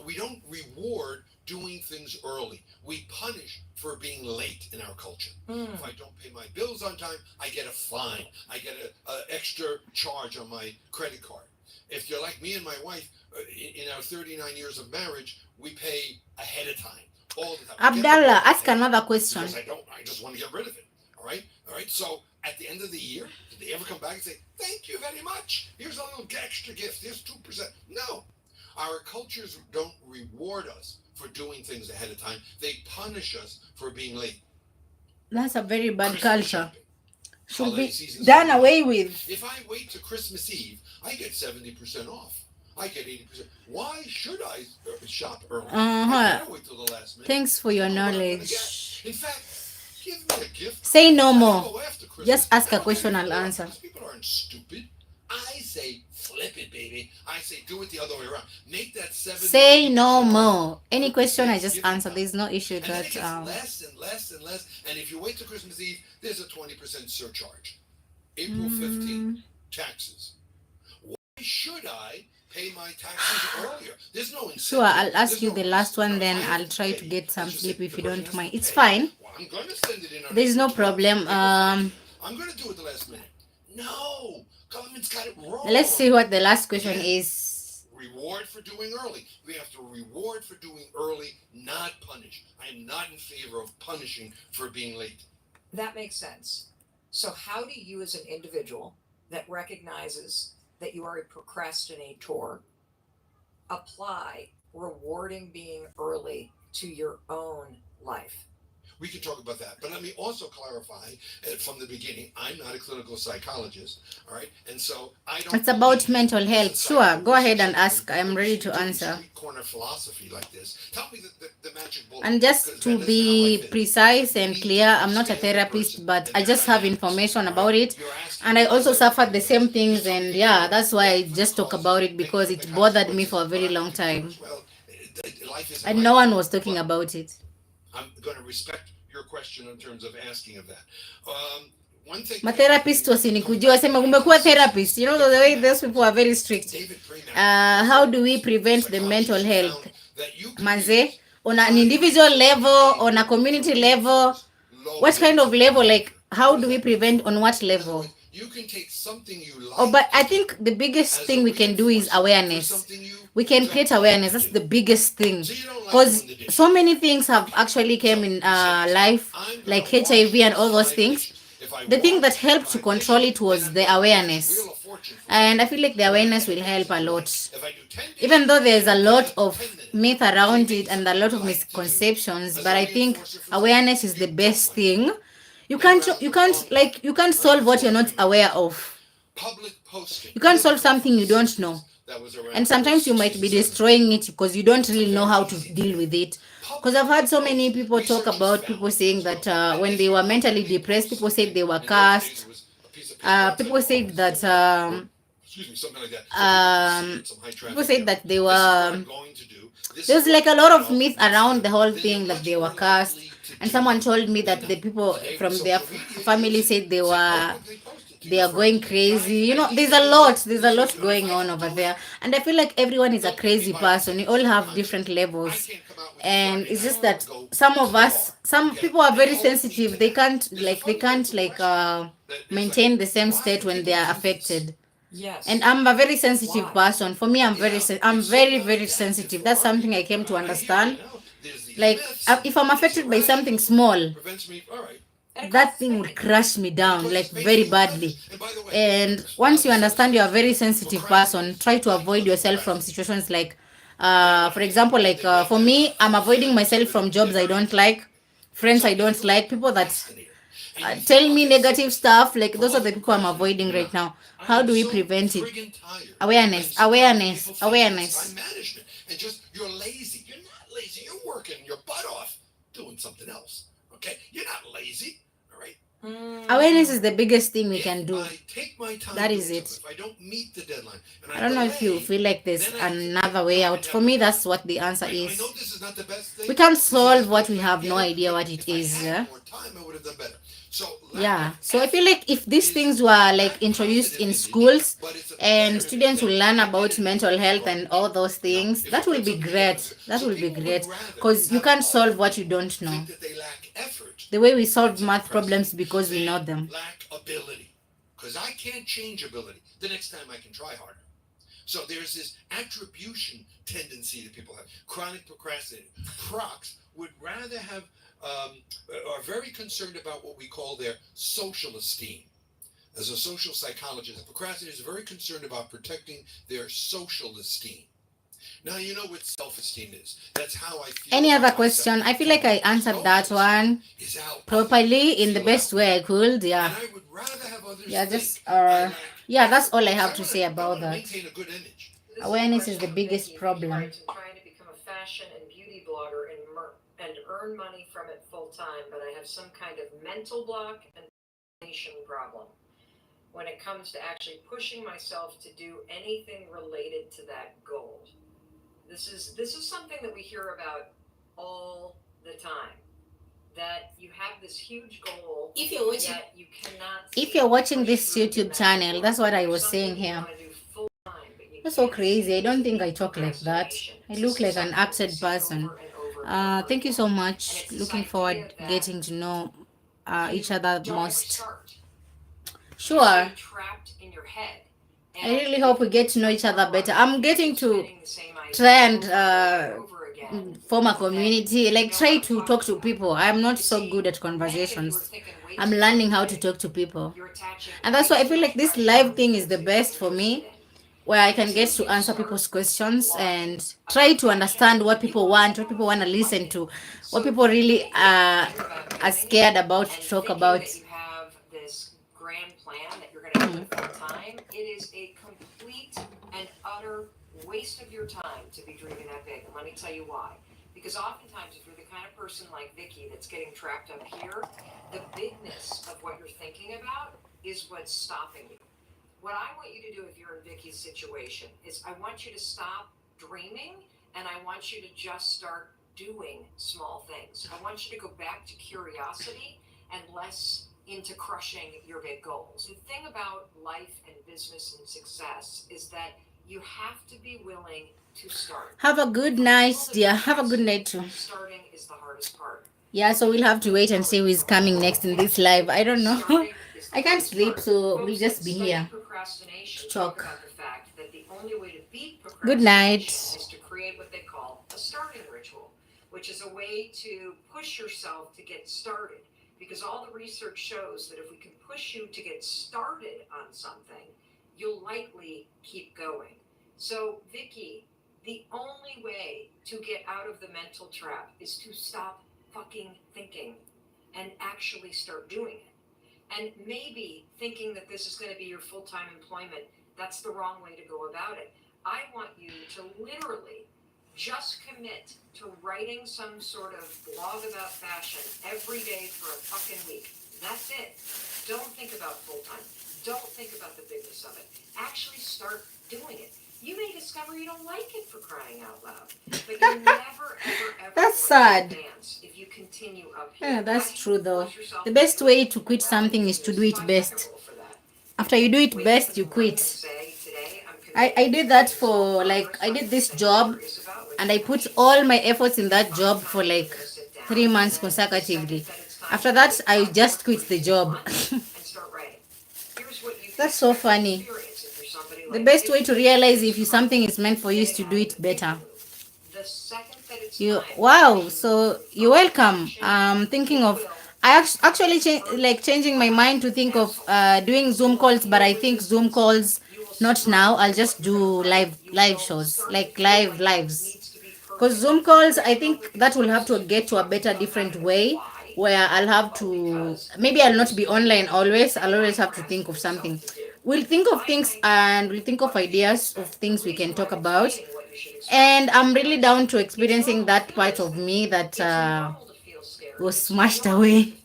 We don't reward doing things early. We punish for being late in our culture. If I don't pay my bills on time, I get a fine. I get an extra charge on my credit card. If you're like me and my wife, in our 39 years of marriage, we pay ahead of time. All the time. Abdallah, ask another question. Because I just want to get rid of it. All right? So at the end of the year, did they ever come back and say, thank you very much. Here's a little extra gift. Here's 2%. No. Our cultures don't reward us for doing things ahead of time. They punish us for being late. That's a very bad Christmas culture. shopping. Should Holiday be season's done coming up. away with. If I wait to Christmas Eve, I get 70% off. I get 80%. Why should I shop early? I Uh-huh. can't wait till the last minute. Thanks for I your don't know what I'm gonna knowledge. get. In fact, give me a gift. Say no I'll more. go after Christmas. Just ask I a don't question, care if I'll they're answer. because people aren't stupid. I say flip it, baby. I say do it the other way around. Make that 70. Say no 80% off. more. Any For question, I Christmas, just give it answer. up. There's no issue And then it that gets less and less and less. And if you wait till Christmas Eve, there's a 20% surcharge. April 15th, taxes. Why should I pay my taxes earlier? There's no incentive. Sure, I'll ask There's you no the reason. last one, No, then I have I'll try to pay. get some Let's just sleep say if the you person don't has to mind. It's pay. fine. Well, I'm going to send it in on There's no April 12th, problem. April 14th. I'm going to do it the last minute. No, government's got it wrong. Let's see what the last question Yeah. is. Reward for doing early. We have to reward for doing early, not punish. I am not in favor of punishing for being late. That makes sense. So, how do you, as an individual that recognizes that you are a procrastinator, apply rewarding being early to your own life? We can talk about that. But let me also clarify from the beginning, I'm not a clinical psychologist, all right? And so I don't... It's about mental as a health. Sure, go ahead and psychologist, ask. I'm ready to doing answer. street corner philosophy like this. Tell me the magic bullet. And because just to that is how I be fit. precise You and need clear, to I'm not a understand the therapist, person but and I their just have dynamics, information all right? about it. You're asking And I what also is suffered the everything same else. things, You're and talking yeah, about that's why I paying for the just talk cost, about it paying because for it the bothered me consequences. for a very But long time. well, life isn't And like no that. one was talking But about it. I'm going to respect your question in terms of asking of that. One thing. Matherapist wasinikujia wasema umekuwa therapist. You know the way those people are very strict. David Premack, How do we prevent the mental health? Manze, on an individual level, on a community level, what kind of level? Like, how do we prevent on what level? You can take something you like. Oh, but I think the biggest thing we can do is awareness. We can create awareness. That's the biggest thing. Because so many things have actually came in life, like HIV and all those things. The thing that helped to control it was the awareness. And I feel like the awareness will help a lot. Even though there's a lot of myth around it and a lot of misconceptions, but I think awareness is the best thing. You can't solve what you're not aware of. You can't solve something you don't know. And sometimes you might be destroying it because you don't really know how to deal with it. Because I've heard so many people talk about people saying that when they were mentally depressed, people said they were cursed. People said that people said that they were. There's like a lot of myth around the whole thing, like they were cursed. And someone told me that the people from their family said they are going crazy. You know, there's a lot going on over there. And I feel like everyone is a crazy person. We all have different levels. And it's just that some people are very sensitive. They can't maintain the same state when they are affected. Yes. And I'm a very sensitive person. For me, I'm very, very sensitive. That's something I came to understand. Like, if I'm affected by something small, that thing would crush me down, like, very badly. And once you understand you're a very sensitive person, try to avoid yourself from situations like, for example, like, for me, I'm avoiding myself from jobs I don't like, friends I don't like, people that tell me negative stuff. Like, those are the people I'm avoiding right now. How do we prevent it? Awareness. Time management. And just, you're lazy. You're not lazy. You're working your butt off doing something else. Okay? You're not lazy. All right? Awareness is the biggest thing we can do. I take my time That is doing it. something, if I don't meet the deadline, and I don't know if you delay, feel like there's then I- another way out. For me, that's what the answer I is. know this is not the best thing. We can't This is solve not what the we best have thing, no but idea what it if I is. had Yeah. more time, I would have done better. So Yeah. So I feel like if these things were like introduced in schools and students will learn about mental health and all those things, that will be great. That will be great. Because you can't solve what you don't know. think that they lack effort. The way we solve math problems because we know them. Lack ability. Because I can't change ability. The next time I can try harder. So there's this attribution tendency that people have. Chronic procrastinator. Procs would rather have, are very concerned about what we call their social esteem. As a social psychologist, procrastinators are very concerned about protecting their social esteem. Now you know what self-esteem is. That's how I feel. Any about other myself. question? I feel like I answered that one Is how I properly in the feel best about way I could. Yeah. And I would rather have others Yeah, think just I lack yeah, that's effort, all I because have to say I about wanna that. maintain a good image. Awareness is the biggest problem. I'm trying to become a fashion and beauty blogger and earn money from it full time, but I have some kind of mental block and nation problem when it comes to actually pushing myself to do anything related to that goal. This is something that we hear about all the time. That you have this huge goal, If you're watching, yet you cannot. If you're watching this YouTube channel, that's what I was saying here. That's so crazy. I don't think I talk like that. I look like an acted person. Thank you so much. Looking forward getting to know each other most. Sure. Trapped in your head. I really hope we get to know each other better. I'm getting to try and form a community, like try to talk to people. I'm not so good at conversations. I'm learning how to talk to people. And that's why I feel like this live thing is the best for me, where I can get to answer people's questions and try to understand what people want to listen to, what people really are scared about to talk about. You have this grand plan that you're going to do it full time. It is a complete and utter waste of your time to be dreaming that big. And let me tell you why. Because oftentimes, if you're the kind of person like Vicky that's getting trapped up here, the bigness of what you're thinking about is what's stopping you. What I want you to do if you're in Vicky's situation is I want you to stop dreaming and I want you to just start doing small things. I want you to go back to curiosity and less into crushing your big goals. The thing about life and business and success is that you have to be willing to start. Have a good night, dear. Have a good night too. Starting is the hardest part. Yeah, so we'll have to wait and see who is coming next in this live. I don't know. I can't sleep, so we'll just be here to talk. Good night. Is to create what they call a starting ritual, which is a way to push yourself to get started. Because all the research shows that if we can push you to get started on something, you'll likely keep going. So, Vicky, the only way to get out of the mental trap is to stop fucking thinking and actually start doing it. And maybe thinking that this is going to be your full-time employment, that's the wrong way to go about it. I want you to literally just commit to writing some sort of blog about fashion every day for a fucking week. That's it. Don't think about full-time. Don't think about the bigness of it. Actually start doing it. You may discover you don't like it, for crying out loud. But you never, ever That's sad. if you continue up here. Yeah, that's true though. The best way to quit something is to do it best. After you do it best, you quit. I did that for I did this job and I put all my efforts in that job for 3 months consecutively. After that, I just quit the job. That's so funny. The best way to realize if something is meant for you is to do it better. Wow, so you're welcome. Thinking of actually changing my mind to think of doing Zoom calls, but I think Zoom calls not now. I'll just do live shows, like lives. Because Zoom calls, I think that will have to get to a better, different way where I'll have to, maybe I'll not be online always. I'll always have to think of something. We'll think of things and we'll think of ideas of things we can talk about. And I'm really down to experiencing that part of me that was smashed away.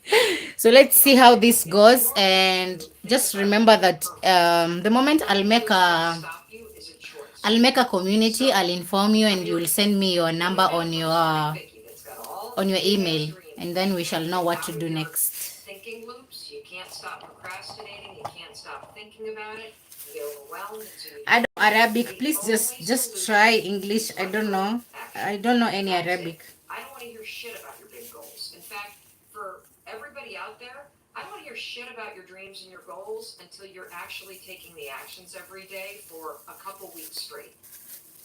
So let's see how this goes. And just remember that the moment I'll make a community, I'll inform you and you'll send me your number on your email. And then we shall know what to do next. Thinking loops, you can't stop procrastinating, you can't stop thinking about it, you get overwhelmed. I don't know Arabic. Please just try English. I don't know any Arabic. I don't want to hear shit about your big goals. In fact, for everybody out there, I don't want to hear shit about your dreams and your goals until you're actually taking the actions every day for a couple weeks straight.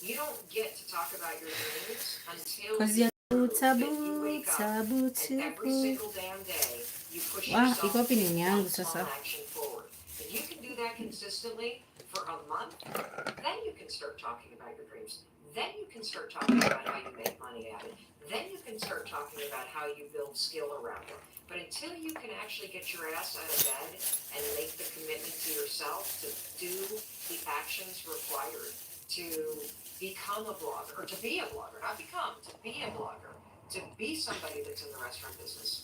You don't get to talk about your dreams until you wake up and every single damn day you push yourself iko wapi nini yangu one small sasa? action forward. If you can do that consistently for a month, then you can start talking about your dreams. Then you can start talking about how you make money at it. Then you can start talking about how you build skill around it. But until you can actually get your ass out of bed and make the commitment to yourself to do the actions required to become a blogger, or to be a blogger, not become, to be a blogger, to be somebody that's in the restaurant business,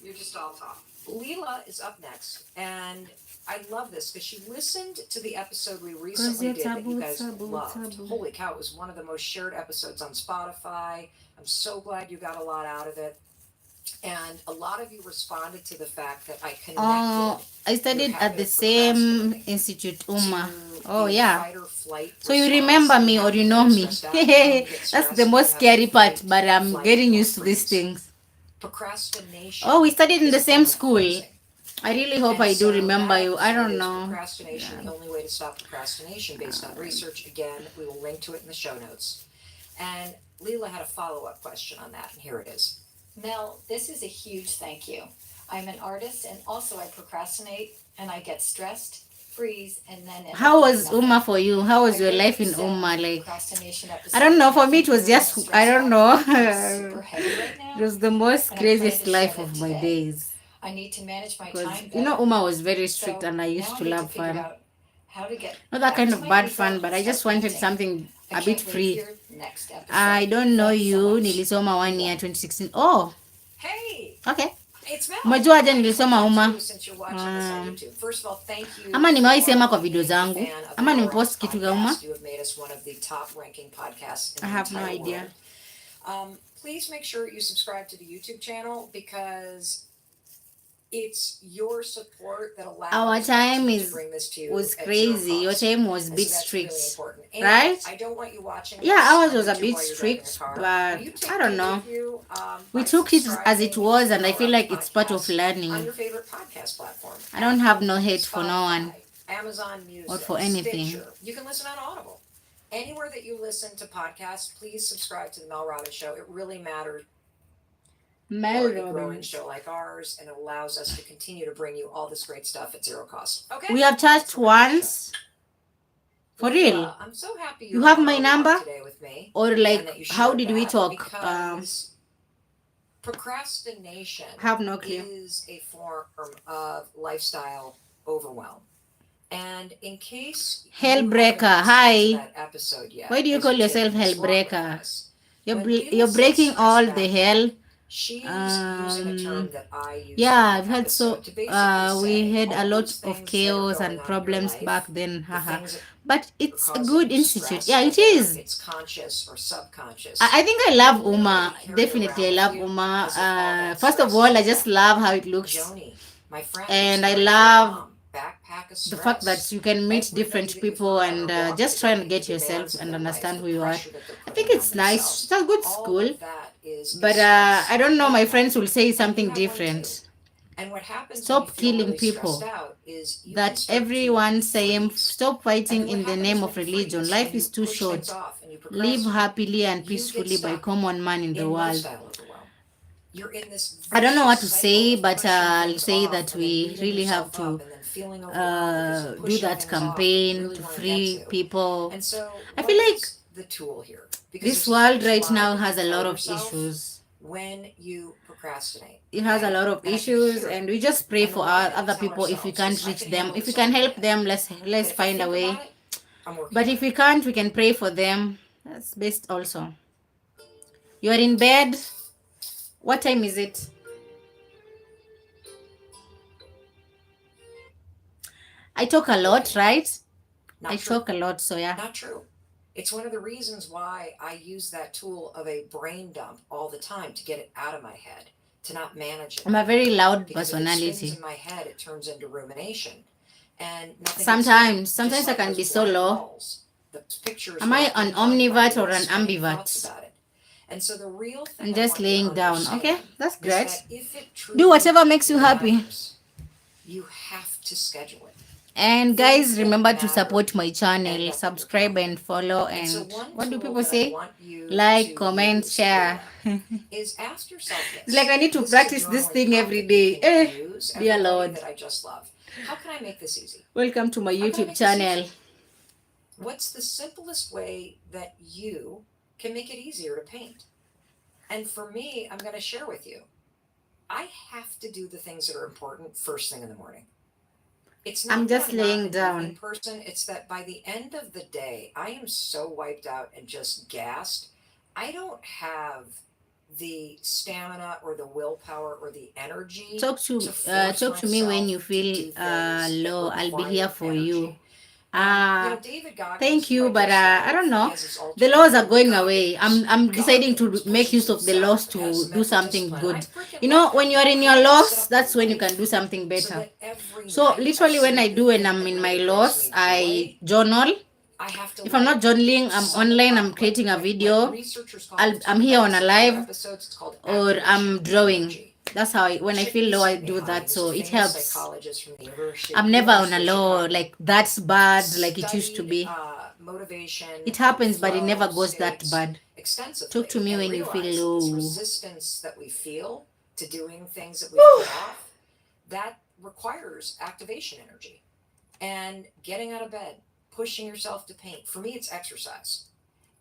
you're just all talk. Leela is up next, and I love this because she listened to the episode we recently did that you guys loved. Holy cow, it was one of the most shared episodes on Spotify. I'm so glad you got a lot out of it. And a lot of you responded to the fact that I connected. Oh, I studied at the same institute, Uma. Oh, yeah. So you remember me or you know me. That's the most scary part, but I'm getting used to these things. Procrastination. Oh, we studied in the is same one of school. things. I really hope And I do so remember that you. I don't is know. Procrastination, the only way to stop procrastination based on research. Again, we will link to it in the show notes. And Leela had a follow-up question on that, and here it is. Mel, this is a huge thank you. I'm an artist and also I procrastinate and I get stressed, freeze, and then end How up doing was nothing. Uma for you? How was I your heard life you in said Uma? Like, procrastination I don't know. For me, it was episode, just, I don't know. super heavy right now. It was the most And I plan craziest to life shed it of my today. days. I need to manage my Because, time you know, better. Uma was very So strict and I now used to need love figure fun. out how to get Not that back kind to of my bad roots fun, and but I just start wanted painting. something I a bit can't wait free. for your next episode. I don't know Thanks so you. much. Nilisoma 1 year, 2016. Oh, Hey, okay. it's Mel. Umejua aje I nilisoma told Uma? you since you're watching this on YouTube. First of all, thank you Ama nimewahi for sema kwa video being a zangu. fan of Ama the nimepost kitu ya Uma. podcast. You have made us one of the top ranking podcasts in I the have no entire idea. world. Please make sure you subscribe to the YouTube channel because it's your support that allows Our us time to is bring this to you was at crazy. zero Your cost. time was a And bit so that's strict, really important. And right? I don't want you watching Yeah, this ours on was a YouTube bit while you're driving strict, car. but You take I don't me know. with you, We by took it as it subscribing was, to and I the feel like Mel it's part of Podcast on learning. your favorite podcast platform. I don't have no hate for no one. Spotify, Amazon Music, Or for anything. Stitcher. You can listen on Audible. Anywhere that you listen to podcasts, please subscribe to the Mel Robbins Show. It really matters for a growing show like ours, and it allows us to continue to bring you all this great stuff at zero cost. Okay. We have touched once. For real. Leela, I'm so happy You you're have on my our walk number? today with me. Or And like, that you how shared did we that, talk? because procrastination Have no clue. is a form of lifestyle overwhelm. And in case you Hellbreaker, haven't listened hi. to that episode yet, Why do you as call did yourself Miss Walk with Hellbreaker? us, You're, when bre- Leela you're says breaking stress all back the then, hell. she's using a term Um, that I use. Yeah, in I've that had so episode to basically we say had a all lot those of things that are chaos going and on in your problems life, back then, the haha. things that But are it's a causing good you institute. stress, Yeah, it whether is. it's conscious or subconscious. I think I love You Uma. literally carry it Definitely, I around love with you Uma. because of all that First of stress. all, I just love how it looks, Joni, my friend, and who's I carrying love her mom, backpack of the fact that stress. you can meet Everybody different that you've people heard and on our walk just try and today, get the yourself demands of and their life, understand the who you are. pressure that they're I think putting it's on nice. themselves. It's a good All school. of that is But stress. I don't know. My And friends will say you something have one too. different. And what happens Stop when you feel killing really people. stressed out is you can That start to everyone saying freeze. stop And fighting then what in the happens name when of you religion. freeze Life and is you too push short. things off and you Live procrastinate, happily and you get peacefully by stuck common man in the in world. lifestyle overwhelm. You're in this I don't know what to vicious say, cycle of but pushing I'll things say off that and then we beating really have yourself to up and then feeling overwhelmed because you're do pushing that things off that you campaign really to want to free get to. people. And so I what feel like is the tool here? Because this there's a world huge right lie now that has you a tell lot of yourself issues. when you procrastinate. It has a Okay? lot of And I can issues, hear it. and we just pray And the for lie our that we other tell people. If we ourselves can't is, I reach can them, handle if we this can on my help own. them, let's But if I find a think way. about it, I'm working But on if it. we can't, we can pray for them. That's best also. You're in bed. What time is it? I talk a lot, right? I Not true. talk a lot, so yeah. Not true. It's one of the reasons why I use that tool of a brain dump all the time to get it out of my head, to not manage it. I'm a very loud Because if it spins personality. in my head, it turns into rumination. And nothing Sometimes just I like can those be so black low. walls, the pictures Am I where an I'm talking about omnivert or little an spinning thoughts ambivert? about it. And so the real thing I'm I just want you to laying down. understand Okay, that's is great. that if it Do truly whatever makes you happy. matters, you have to schedule it. And Things guys, that remember to matter support my end channel, up in your subscribe calendar. and follow. And so And one what do tool people that I say? want you Like, to comment, use share. is ask yourself It's this. like I need to This is a practice this journaling thing every prompt that you day. can use, Dear everybody Lord. that I just love. How can I make this easy? Welcome to my How can I YouTube make this channel. easy? What's the simplest way that you can make it easier to paint? And for me, I'm going to share with you, I have to do the things that are important first thing in the morning. It's I'm not that just I'm not laying an evening down. person, it's that by the end of the day, I am so wiped out and just gassed. I don't have the stamina or the willpower or the energy to force Talk to me when you myself to feel do things that low. I'll be here require for you. energy. Uh David Thank Goggins, who you, I but just I don't he know. has this The laws are ultra going away. I'm deciding to make Goggins use pushes of the himself laws and has to the do mental something discipline. I good. freaking You love know, that. when you are in I your have to set laws, up my that's when you can life do something so better. that every So night I literally when I see the do and thing I'm that in my really brings laws, me I joy. journal. I have to If I'm let not it journaling, I'm settle online, I'm up. creating a Like video, researchers call it I'm here every on a 64 live, episodes. It's called or activation I'm drawing. energy. That's how when I feel low, I do Csikszentmihalyi that. was a So it famous helps. psychologist from the I'm never on a University of low, Chicago. like that's bad, like it used to Studied be. motivation It and happens, but it never flow goes that states bad. Talk to extensively me and when you feel realized that this low. resistance that we feel to doing things that we put off, that requires activation energy and getting out of bed, pushing yourself to paint. For me, it's exercise.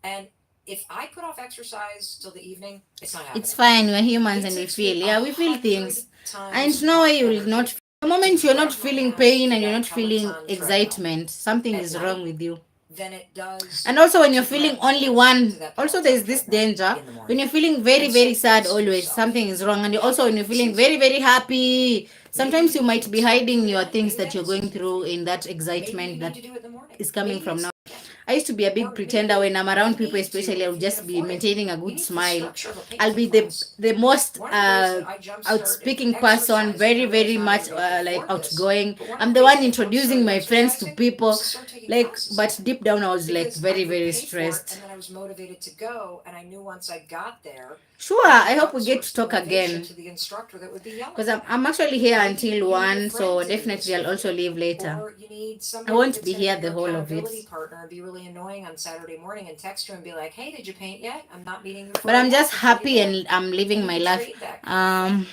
And if I put off exercise till the evening, it's not It's happening. fine. We're humans It and we takes feel. me Yeah, we feel 100 things. And times no more way you will not. energy The to moment you're not grab my feeling ass pain to and you're that not feeling Peloton treadmill excitement, something at is wrong night with you. than it does And also when you're to feeling grab my only ass to one, that also Peloton there's this treadmill danger in the when morning. you're feeling very, And so very sad ask always, yourself, something is wrong. And how also can I when you're make this feeling very, easier? very happy, Maybe sometimes you you might can be start doing hiding it at your night. things Maybe that that you're is going easier for through you. in that Maybe you excitement need that to do it in the morning. is coming Maybe from it's now. the weekend. I used to be a big Or pretender maybe when I'm you around people, need to, especially I if would you can just be afford it, maintaining a you good need the smile. structure of a I'll painting be the class. the most One of the ways that I jump started outspeaking person, exercising, and very I realize very not much everybody can like afford this, outgoing. but one of I'm the the ways one that I jump introducing started my friends to exercising was people, to start taking like, classes but deep down I was like because I very could very pay for it stressed. and then I was motivated to go. And I knew once I got there, Sure, I I could hope we get to outsource the talk motivation again to the instructor that would be yelling because at me. I'm actually here Maybe until you need a 1, friend so to do this definitely I'll with also you. leave later. Or you need I somebody won't that's be going to here be the your whole of it. accountability partner and be really annoying on Saturday morning and text you and be like, hey, did you paint yet? I'm not meeting you for But a I'm walk just until you happy did. and I'm living And you my can life. trade that kind of thing. Um,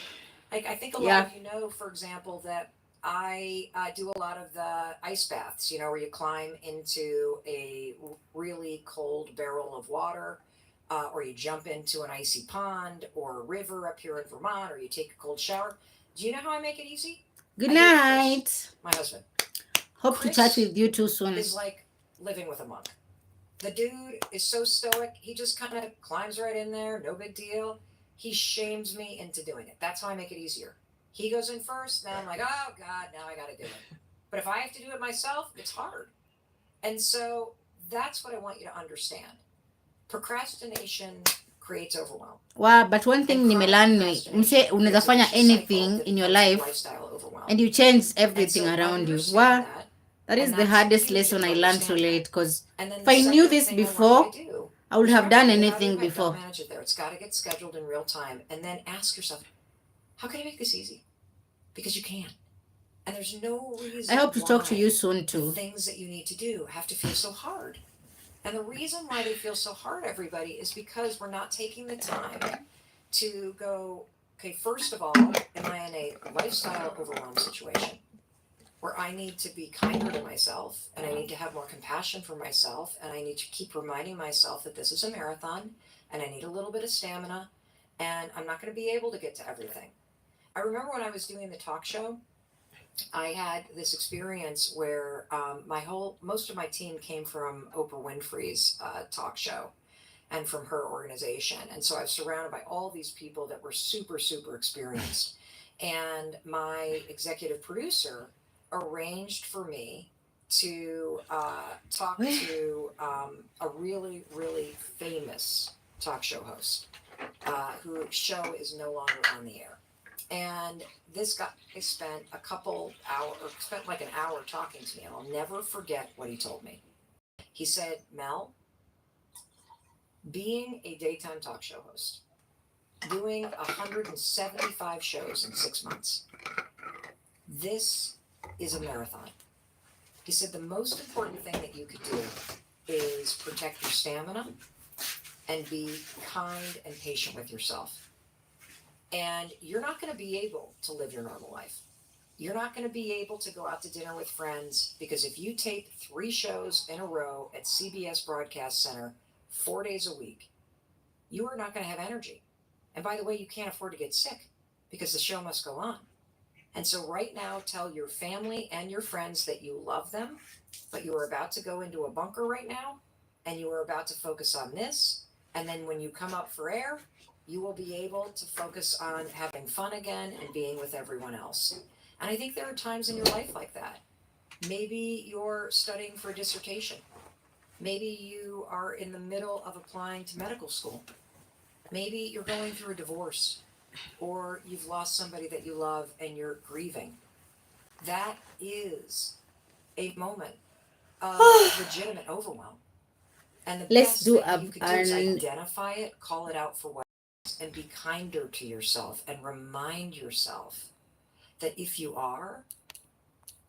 Like, I think a lot yeah. of you know, for example, that I do a lot of the ice baths, where you climb into a really cold barrel of water, or you jump into an icy pond or a river up here in Vermont, or you take a cold shower. Do you know how I make it easy? Good I do it with Chris, night. my husband. Hope to chat Chris with you too soon. is like living with a monk. The dude is so stoic. He just kind of climbs right in there. No big deal. He shames me into doing it. That's how I make it easier. He goes in first. Now I'm like, oh God, now I got to do it. But if I have to do it myself, it's hard. And so that's what I want you to understand. Procrastination creates overwhelm. Wow, but one And thing chronic nimelearn ni procrastination mse unaweza creates a fanya vicious cycle anything that in your becomes life lifestyle overwhelm. and you change And everything so around you. understand Wow, that. that is And the that's hardest huge lesson to I learned so understand that. late because And then if the I knew second this thing I want you before, to do I would is have whenever done you get out of your anything bed, don't before. manage it there. It's got to get scheduled in real time. And then ask yourself, how can I make this easy? Because you can. And there's no reason I hope to talk to you why soon the too. things that you need to do have to feel so hard. And the reason why they feel so hard, everybody, is because we're not taking the time to go, okay, first of all, am I in a lifestyle overwhelm situation where I need to be kinder to myself and I need to have more compassion for myself and I need to keep reminding myself that this is a marathon and I need a little bit of stamina and I'm not going to be able to get to everything. I remember when I was doing the talk show, I had this experience where most of my team came from Oprah Winfrey's talk show and from her organization. And so I was surrounded by all these people that were super, super experienced. And my executive producer arranged for me to talk to a really, really famous talk show host whose show is no longer on the air. And this guy spent spent like an hour talking to me, and I'll never forget what he told me. He said, Mel, being a daytime talk show host, doing 175 shows in 6 months, this is a marathon. He said the most important thing that you could do is protect your stamina and be kind and patient with yourself. And you're not going to be able to live your normal life. You're not going to be able to go out to dinner with friends because if you tape 3 shows in a row at CBS Broadcast Center 4 days a week, you are not going to have energy. And by the way, you can't afford to get sick because the show must go on. And so right now, tell your family and your friends that you love them, but you are about to go into a bunker right now and you are about to focus on this. And then when you come up for air, you will be able to focus on having fun again and being with everyone else. And I think there are times in your life like that. Maybe you're studying for a dissertation. Maybe you are in the middle of applying to medical school. Maybe you're going through a divorce, or you've lost somebody that you love and you're grieving. That is a moment of legitimate overwhelm. And the Let's best do thing that you could do is an identify it, call it out for what it is, and be kinder to yourself and remind yourself that if you are,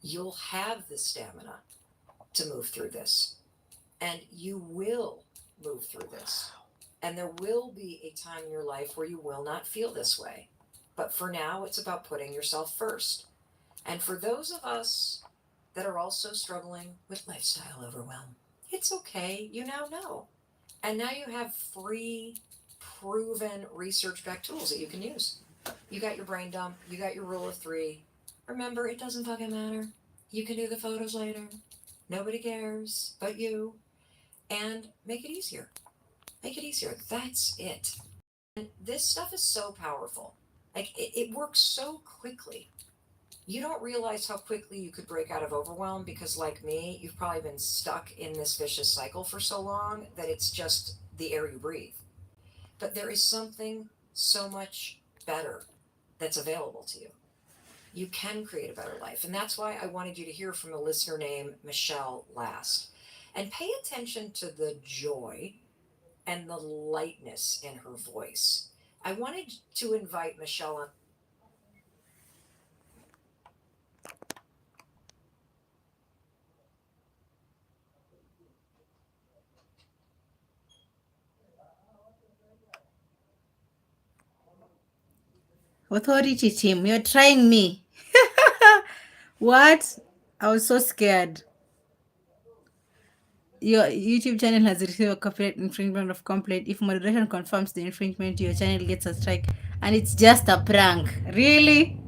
you'll have the stamina to move through this. And you will move through this. And there will be a time in your life where you will not feel this way. But for now, it's about putting yourself first. And for those of us that are also struggling with lifestyle overwhelm, it's okay. You now know. And now you have free, proven, research-backed tools that you can use. You got your brain dump. You got your rule of 3. Remember, it doesn't fucking matter. You can do the photos later. Nobody cares but you. And make it easier. Make it easier. That's it. And this stuff is so powerful. Like, it works so quickly. You don't realize how quickly you could break out of overwhelm because, like me, you've probably been stuck in this vicious cycle for so long that it's just the air you breathe. But there is something so much better that's available to you. You can create a better life. And that's why I wanted you to hear from a listener named Michelle last. And pay attention to the joy and the lightness in her voice. I wanted to invite Michelle on. authority team. You're trying me. What? I was so scared. Your YouTube channel has received a copyright infringement of complaint. If moderation confirms the infringement, your channel gets a strike. And it's just a prank. Really?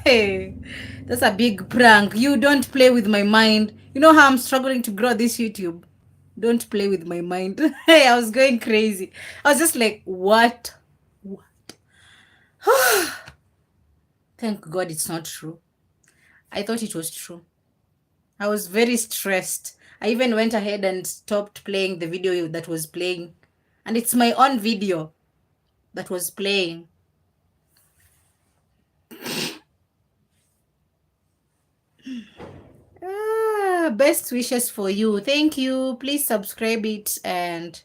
That's a big prank. You don't play with my mind. You know how I'm struggling to grow this YouTube? Don't play with my mind. I was going crazy. I was just like, what? What? Thank God it's not true. I thought it was true. I was very stressed. I even went ahead and stopped playing the video that was playing. And it's my own video that was playing. Best wishes for you. Thank you. Please subscribe it and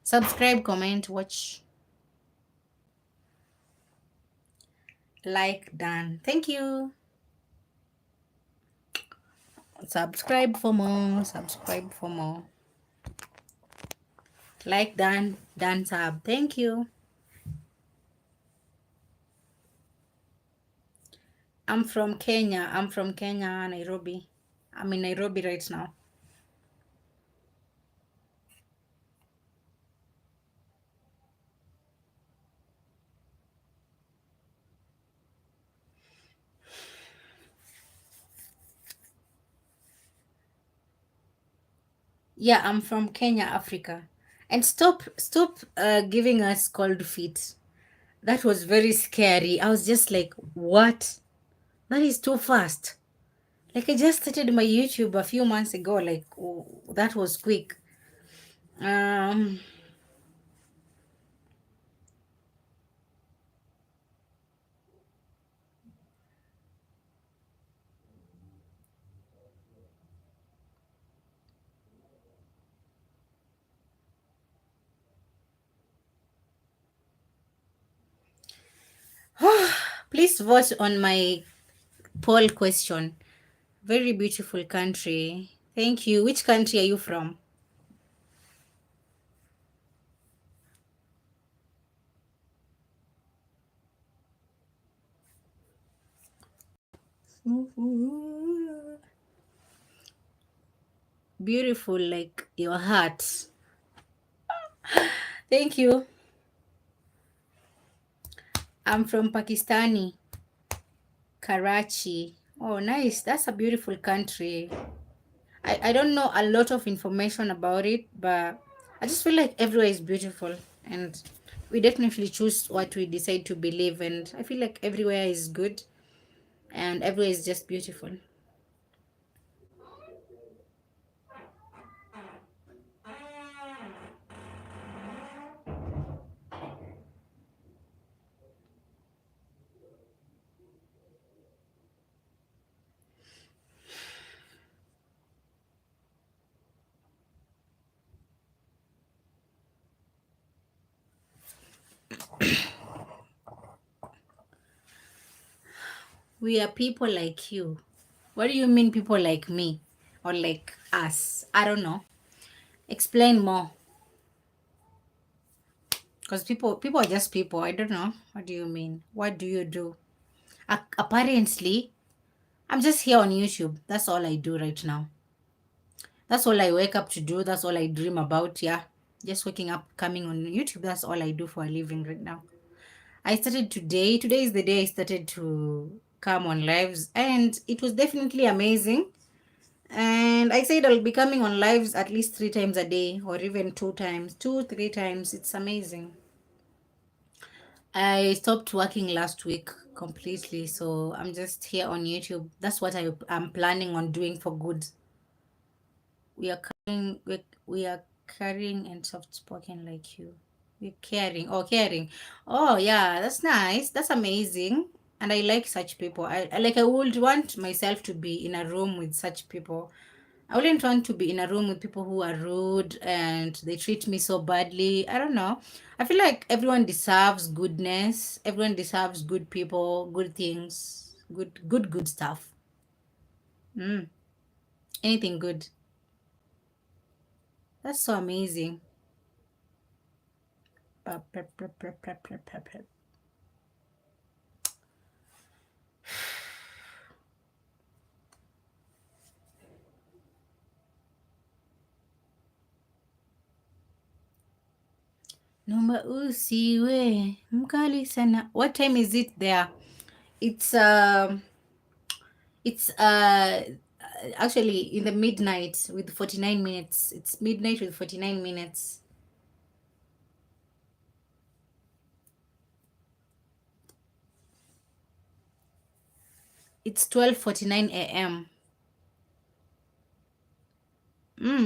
subscribe, comment, watch, like, done. Thank you. Subscribe for more. Subscribe for more. Like, done, done, sub. Thank you. I'm from Kenya. Nairobi. I'm in Nairobi right now. Yeah, I'm from Kenya, Africa. And stop giving us cold feet. That was very scary. I was just like, what? That is too fast. Like, I just started my YouTube a few months ago. Like, oh, that was quick. Um, please vote on my poll question. Very beautiful country. Thank you. Which country are you from? Ooh. Beautiful like your heart. Thank you. I'm from Pakistani, Karachi. Oh, nice. That's a beautiful country. I don't know a lot of information about it, but I just feel like everywhere is beautiful, and we definitely choose what we decide to believe. And I feel like everywhere is good and everywhere is just beautiful. We are people like you. What do you mean, people like me or like us? I don't know. Explain more. Because people are just people. I don't know. What do you mean? What do you do? Apparently, I'm just here on YouTube. That's all I do right now. That's all I wake up to do. That's all I dream about. Yeah. Just waking up, coming on YouTube. That's all I do for a living right now. I started today. Today is the day I started to come on lives, and it was definitely amazing. And I said I'll be coming on lives at least 3 times a day, or even 2 times, 3 times. It's amazing. I stopped working last week completely, so I'm just here on YouTube. That's what I'm planning on doing for good. We are caring and soft spoken like you. We're caring. Oh, caring. Oh, yeah, that's nice. That's amazing. And I like such people. I would want myself to be in a room with such people. I wouldn't want to be in a room with people who are rude and they treat me so badly. I don't know. I feel like everyone deserves goodness. Everyone deserves good people, good things, good stuff. Mm, anything good. That's so amazing. Pep, pep, pep, pep, pep, pep, pep, pep. Naomba usiwe mkali sana. What time is it there? It's it's actually in the midnight with 49 minutes. It's midnight with 49 minutes. It's 12:49 a.m.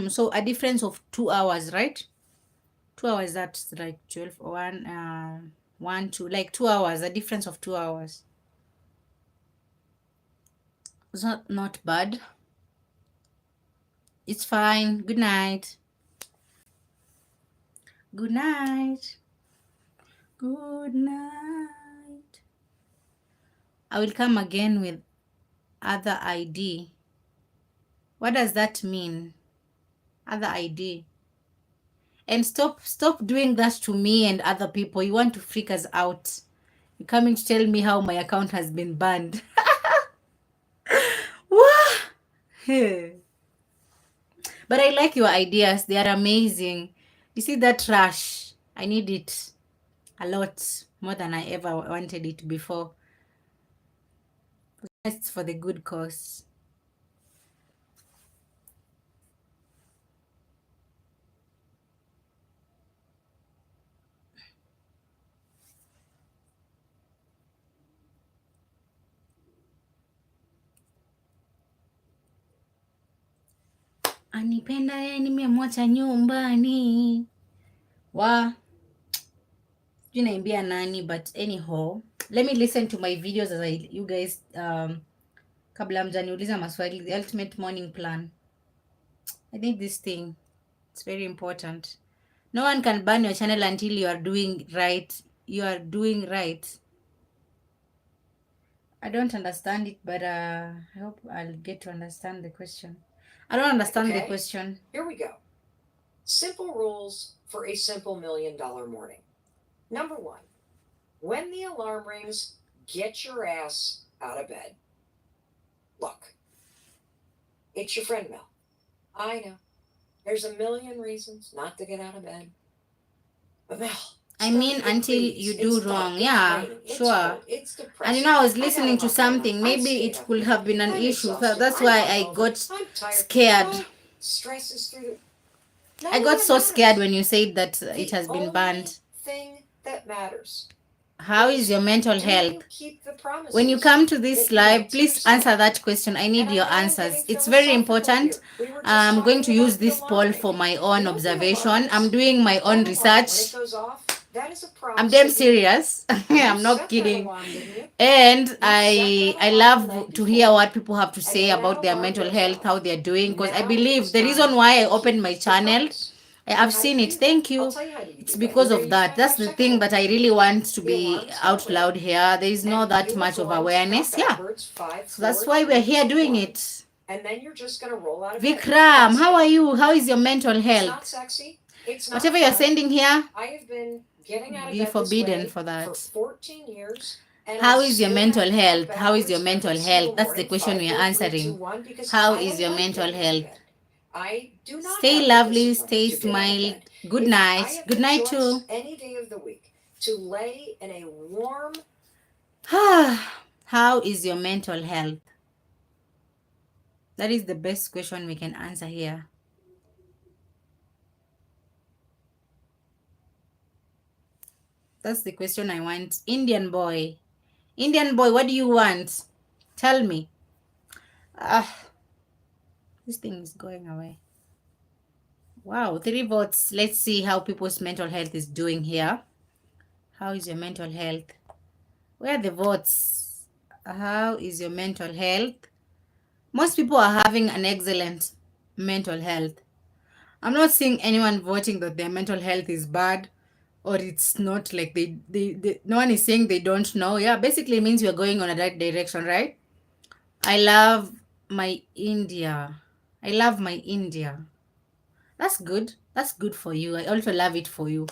So a difference of 2 hours, right? 2 hours, that's like 12 or 1, 2, like 2 hours, a difference of 2 hours. It's not bad. It's fine. Good night. Good night. Good night. I will come again with other ID. What does that mean? Other ID. And stop doing that to me and other people. You want to freak us out. You're coming to tell me how my account has been banned. What? But I like your ideas. They are amazing. You see that trash? I need it a lot more than I ever wanted it before. It's for the good cause. Anipenda yeye nimemwacha nyumbani. Wa sijui naimbia nani, but anyhow, let me listen to my videos as you guys kabla mjaniuliza maswali. The ultimate morning plan. I think this thing, it's very important. No one can ban your channel until you are doing right. You are doing right. I don't understand it, but I hope I'll get to understand the question. I don't understand the Okay. question. Here we go. Simple rules for a simple $1 million morning. Number 1, when the alarm rings, get your ass out of bed. Look, it's your friend Mel. I know. There's a million reasons not to get out of bed. But Mel, I mean, until you do wrong. Yeah, sure. It's And depressing. I was I got a listening to lot going on. something. I Maybe stayed it up could late. have been an I'm issue. So exhausted. that's I'm why I hungover. got I'm tired. scared. My stress is through the. None I of got that so scared matters. when you said that it The has been only banned. thing that matters How is is, your mental do health? you keep the When you promises come to that this you live, make to please yourself? answer that question. I need And I your know I'm answers. getting It's very philosophical important. here. We were just I'm going to talking use about the this poll alarm for ring. my You own know what the alarm observation. I'm is? doing my own That alarm, when it research. goes off, that is a I'm promise damn that you made. serious. You I'm set not that kidding. alarm, didn't you? And You set I that I alarm the night love to hear before. what people have to And say when about that their alarm mental goes health, how off, they're doing. Because I now believe it's the reason time why I to opened keep my the channel, promise. I've And how do seen you it. do that? Thank I'll you. tell you how do you It's do that. You because ready of to that. try That's the 5-second thing rule? that I really want to The be alarm start out with, loud here. There is and not that you are much of going to awareness. count Yeah. backwards 5, So that's 4, why we're 3, here 2, doing 1. it. And then you're just going to roll out of bed. Vikram, That's how it. are you? How is your mental It's not health? sexy. It's not Whatever you're fun. sending here, I have been getting out of be bed this forbidden way for for that. 14 years. And How I is your still mental have to count health? How is your backwards mental every health? single That's the morning. question 5, we are 4, 3, 2, answering. 1, because How I is don't your like mental getting out of health? bed. I do not Stay have the lovely, discipline stay to get out of smiled. bed. Good If I night. have Good the night choice too. any day of the week to lay in a warm, How is your mental health? That is the best question we can answer here. That's the question I want. Indian boy. Indian boy, what do you want? Tell me. This thing is going away. Wow, 3 votes. Let's see how people's mental health is doing here. How is your mental health? Where are the votes? How is your mental health? Most people are having an excellent mental health. I'm not seeing anyone voting that their mental health is bad or it's not like they no one is saying they don't know. Yeah, basically it means you're going on a right direction, right? I love my India. I love my India. That's good. That's good for you. I also love it for you.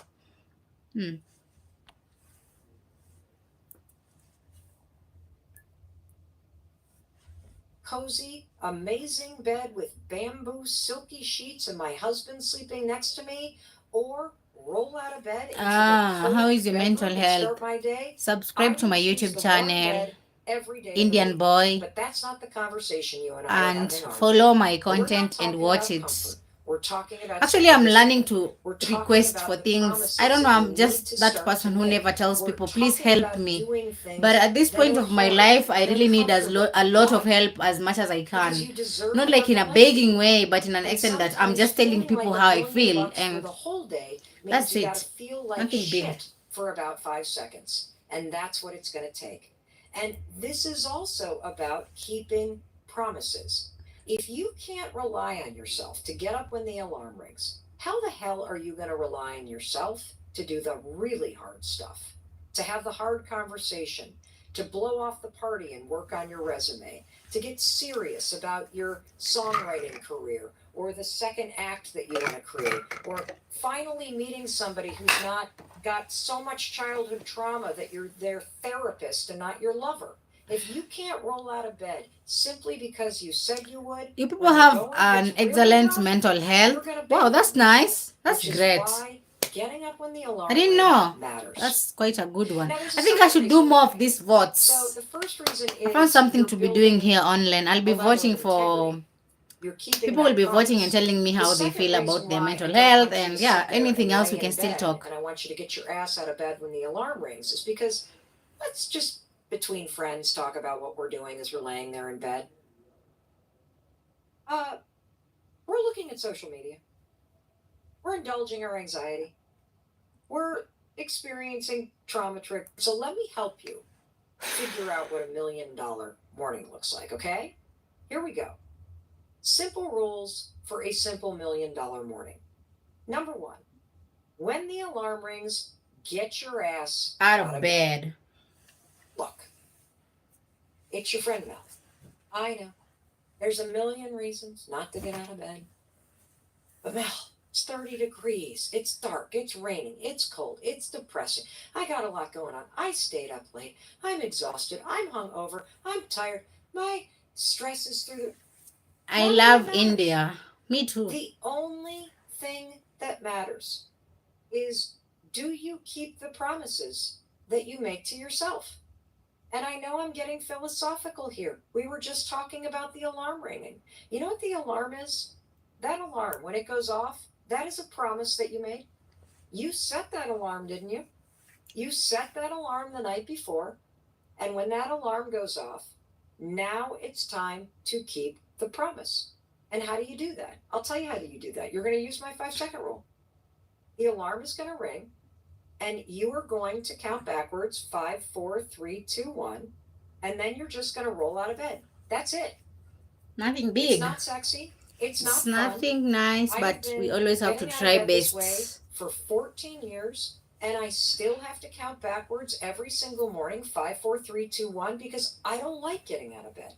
cozy, amazing bed with bamboo silky sheets and my husband sleeping next to me, or roll out of bed into the How is cold your bedroom mental and health? start my day. I Subscribe to would my choose YouTube the warm channel, bed every day of the Indian week. Boy, But that's not the conversation you and I are and having, are we? follow my We're not content and talking watch about it. comfort. We're talking about Actually, I'm simple learning discipline. to We're talking request about for the things. I promises don't know, that you I'm need just to that start to person who make. never tells We're people, please talking help about me. doing But things at this that point are of my hard life, I and really need uncomfortable. a lot of Why? help as much as I Because can. you deserve Not a like in a loving life. begging way, but in an And extent that I'm sometimes just telling feeling people like how $1 I million feel. for And the whole day means that's you gotta it. feel like Nothing big. shit for about 5 seconds. And that's what it's gonna take. And this is also about keeping promises. If you can't rely on yourself to get up when the alarm rings, how the hell are you gonna rely on yourself to do the really hard stuff? To have the hard conversation, to blow off the party and work on your resume, to get serious about your songwriting career or the second act that you want to create, or finally meeting somebody who's not got so much childhood trauma that you're their therapist and not your lover. If you can't roll out of bed simply because you said you would, You people when the have going an gets really excellent rough, mental you're health. gonna Wow, bail, that's nice. That's which is great. why getting up when the I alarm didn't rings know. matters. That's quite a good one. Now there's I a think I second should do reason more of why. these So votes. the first reason I found is something you're to be doing building here online. I'll a be level voting of for integrity. You're keeping people will that be voting and promise. telling me The how they second feel reason about their why mental I don't health, want you and to yeah, sit there anything and else we lay can in still bed talk. and I want you to get your ass out of bed when the alarm rings is because let's just between friends talk about what we're doing as we're laying there in bed. We're looking at social media. We're indulging our anxiety. We're experiencing trauma trip. So let me help you figure out what $1 million morning looks like, okay? Here we go. Simple rules for a simple $1 million morning. Number 1, when the alarm rings, get your ass Out of bed. Look, it's your friend Mel. I know. There's a million reasons not to get out of bed. But Mel, it's 30 degrees. It's dark. It's raining. It's cold. It's depressing. I got a lot going on. I stayed up late. I'm exhausted. I'm hungover. I'm tired. My Stress is through the I None of love that matters. India. Me too. The only thing that matters is, do you keep the promises that you make to yourself? And I know I'm getting philosophical here. We were just talking about the alarm ringing. You know what the alarm is? That alarm, when it goes off, that is a promise that you made. You set that alarm, didn't you? You set that alarm the night before. And when that alarm goes off, now it's time to keep the promise. And how do you do that? I'll tell you how do you do that. You're going to use my 5-second rule. The alarm is going to ring, and you are going to count backwards 5, 4, 3, 2, 1, and then you're just going to roll out of bed. That's it. Nothing It's big. not sexy. It's not It's fun. nothing nice, I've but we been always have to getting out of try bed this way best. for 14 years, and I still have to count backwards every single morning 5, 4, 3, 2, 1 because I don't like getting out of bed.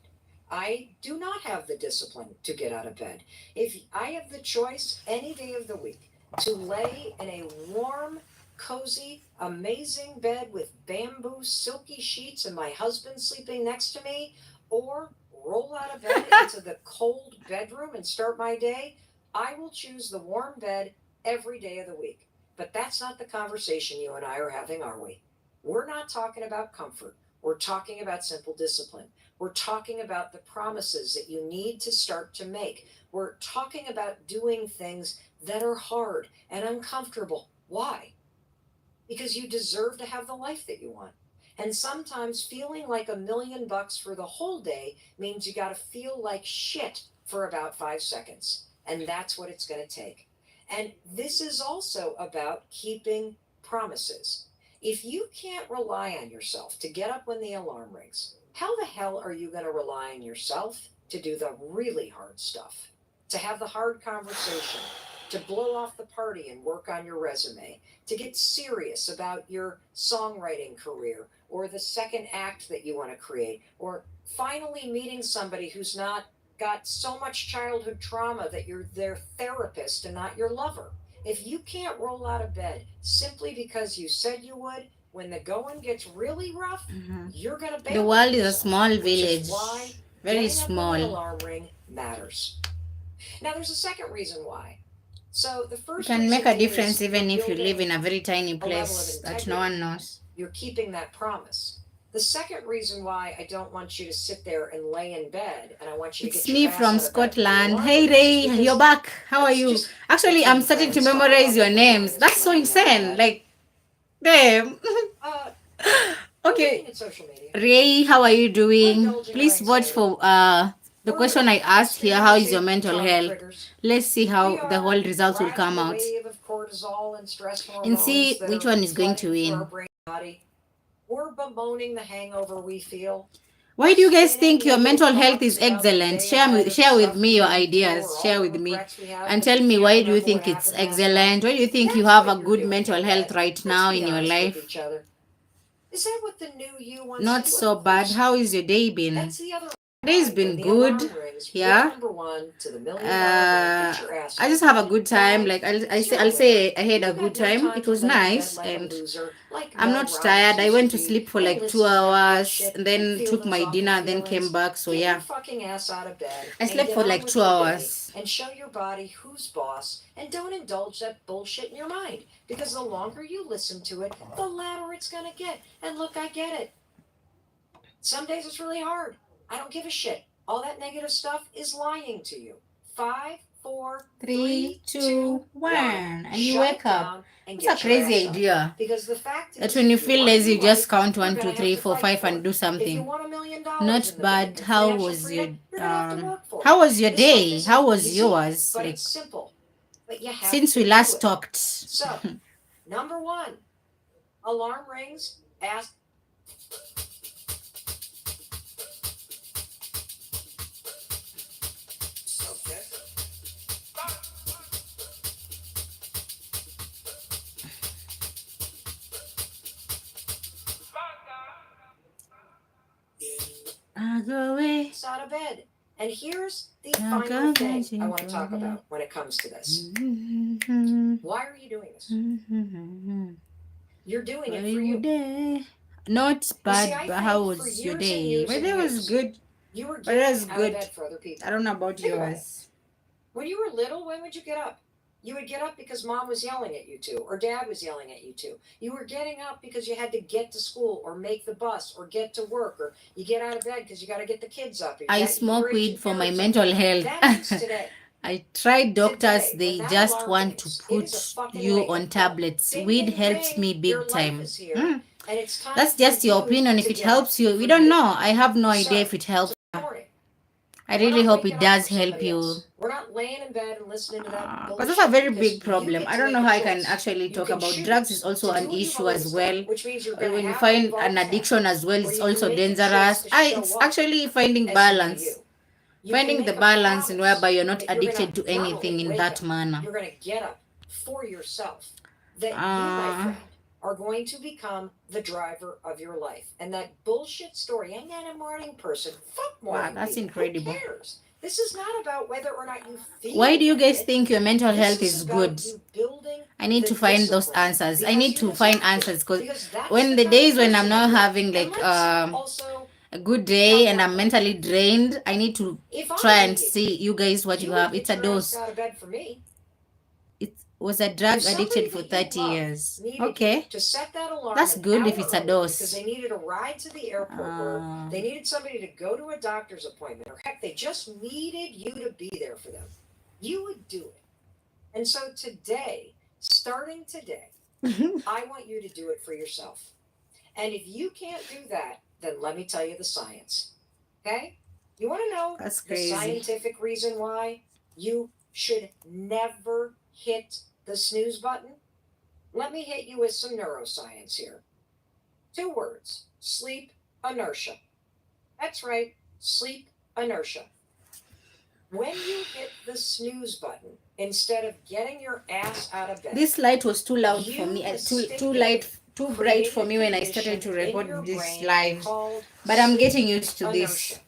I do not have the discipline to get out of bed. If I have the choice any day of the week to lay in a warm, cozy, amazing bed with bamboo, silky sheets and my husband sleeping next to me, or roll out of bed into the cold bedroom and start my day, I will choose the warm bed every day of the week. But that's not the conversation you and I are having, are we? We're not talking about comfort. We're talking about simple discipline. We're talking about the promises that you need to start to make. We're talking about doing things that are hard and uncomfortable. Why? Because you deserve to have the life that you want. And sometimes feeling like $1,000,000 for the whole day means you got to feel like shit for about 5 seconds. And that's what it's going to take. And this is also about keeping promises. If you can't rely on yourself to get up when the alarm rings, how the hell are you going to rely on yourself to do the really hard stuff? To have the hard conversation, to blow off the party and work on your resume, to get serious about your songwriting career or the second act that you want to create, or finally meeting somebody who's not got so much childhood trauma that you're their therapist and not your lover. If you can't roll out of bed simply because you said you would, when the going gets really rough, you're going to bail The on world is a yourself, small which village. is why Very getting up when the small. alarm ring matters. Now, there's a second reason why. So the You first can reason make a is difference you're even if you live building in a very tiny a level of place that no integrity. one knows. You're keeping that promise. The second reason why I don't want you to sit there and lay in bed, and I want you to It's get your me ass from out of bed when the Scotland. alarm Hey rings, Ray, because you're back. How are let's you? just Actually, I'm pretend starting to friends stop memorize your bugging names. us That's so laying in insane. bed. Like, damn. We're Okay. looking at social media. Ray, how are you We're doing? indulging our Please vote anxiety. for the We're question I asked here. How is your experiencing mental trauma health? triggers. Let's see We how the whole are results will riding come the out wave of cortisol and stress and hormones see that which are one is going to flooding through our win. brain and body. We're bemoaning the hangover we feel. Why We're do you guys spinning think your negative mental health thoughts is about the excellent? day Share ahead me, or the share with stuff me we your didn't do or ideas. all Share the with me regrets we have and because tell we me can't why do you remember what think it's happened last night. excellent? Why do you think you That's have a what you're good doing mental in health bed. right Let's now be in your honest with life? each other. Is that what the new you wants Not to do? so Of bad. course How not. is your day been? That's the other Today's why. When been the alarm good. rings, rule Yeah. number one to the $1,000,000 bed, get your ass I out just of have a bed. good time. Why? Like I'll Because you're a I'll winner. say I had a You good got no time. time It for was laying in bed nice, like a and loser, like I'm Mel not Robbins tired. I used to went to be, sleep for and like 2 listen to that hours bullshit and and then feel took those my awful dinner, then came feelings. back. So Get yeah, your fucking ass out of bed I and slept get for on like with 2 your day hours. and show your body who's boss, and don't indulge that bullshit in your mind, because the longer you listen to it, the louder it's gonna get. And look, I get it. Some days it's really hard. I don't give a shit. All that negative stuff is lying to you. 5, 4, 3, 2, 2, 1, 1. and you Shut wake it up. down and It's a get your crazy ass up. idea Because the fact that is, when you if you feel want a lazy, new you just life, count you're 1, gonna 2, have 3, to 4, fight 5 for and it. do If you something. want $1,000,000 Not in the bad. bank and How financial was your freedom, you're gonna have to work for it. how was your This stuff day? isn't How was easy, yours? but Like it's simple. But you have since to we do last it. talked. So, number one, alarm rings, ask. Okay. I go away. It's out of bed. And here's the I'll final go thing I want to magic talk away. about when it comes to this. Why are you doing this? You're doing it Were for you you. there? Not You see, bad, I but how think for was your years and day? years My and day was years, good. You were But that's getting out of good. bed for other people. I don't know about Think about yours. When you were little, when would you get up? You would get up because mom was yelling at you to, or dad was yelling at you to. You were getting up because you had to get to school or make the bus or get to work, or you get out of bed because you got to get the kids up. I smoke weed for my mental health. That means today. I tried doctors, Today, they when that just alarm want to rings, it is a put fucking you wake-up on call. tablets. Ding, Weed ding, helps ding, me your big life time. is here, Mm. and it's time That's for just your you opinion. If to it get helps up you, for we don't you. know. I have no idea So, if it helps. Good morning. I We're really not hope waking it up does for help somebody you. else. We're not laying in bed and listening to that Because bullshit. that's a very because big you problem. get I to don't make know a how I can choice. actually You talk can about choose drugs. It's also to an do evil issue as instead, well. which means you're Or going to when you have what find involves an that. addiction as well, Or it's you can also make a choice dangerous. to show It's up actually finding as balance. you. You can Finding make the a balance in promise whereby you're not that you're addicted to gonna not anything only in wake that up, manner. you're going to get up for yourself. That you, my Uh, friend, are going to become the driver of your life. And that bullshit story, I'm not a morning person. Fuck wow, morning that's people. incredible. Who cares? This is not about whether or not you feel Why do you like guys it. think your mental This health is is about good? you building I need the to find those discipline answers. I because need you to find deserve answers to. because Because that's when the the kind of days when I'm person not you are. having And like let's also a good have day and one I'm thing. mentally drained, I need to If I try were and you, see you guys what you you would have. It's get a your ass dose. out of bed for me. It was a drug If somebody addicted for that you 30 loved years. needed you Okay, to set that alarm that's an good if hour it's a earlier because dose. they needed a ride to the airport or Uh, they needed somebody to go to a doctor's appointment or heck, they just needed you to be there for them, you would do it. And so today, starting today, I want you to do it for yourself. And if you can't do that, then let me tell you the science. Okay? You want to know that's the crazy. scientific reason why you should never hit the snooze button? Let me hit you with some neuroscience here. 2 words: sleep inertia. That's right, sleep inertia. When you hit the snooze button, instead of getting your ass out of bed, This light was too loud for you me. Too mistakenly light, too bright for create me a when I started condition to in your record this brain live. called But I'm sleep getting used to inertia. this.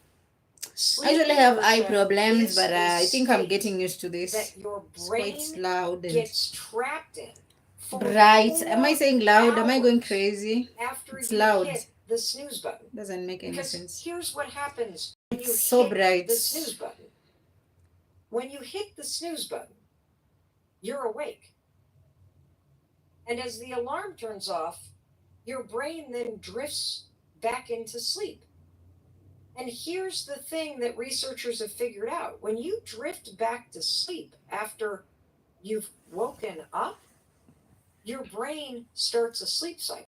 I Sleep usually have eye inertia problems, is but a I think I'm state getting used to this. that your It's quite brain loud and gets trapped in for bright. Am I 4 saying loud? Am I going hours crazy? after It's you loud. hit the snooze button. Doesn't make any Because sense. here's what happens when you It's so hit bright. the snooze button. When you hit the snooze button, you're awake. And as the alarm turns off, your brain then drifts back into sleep. And here's the thing that researchers have figured out: when you drift back to sleep after you've woken up, your brain starts a sleep cycle.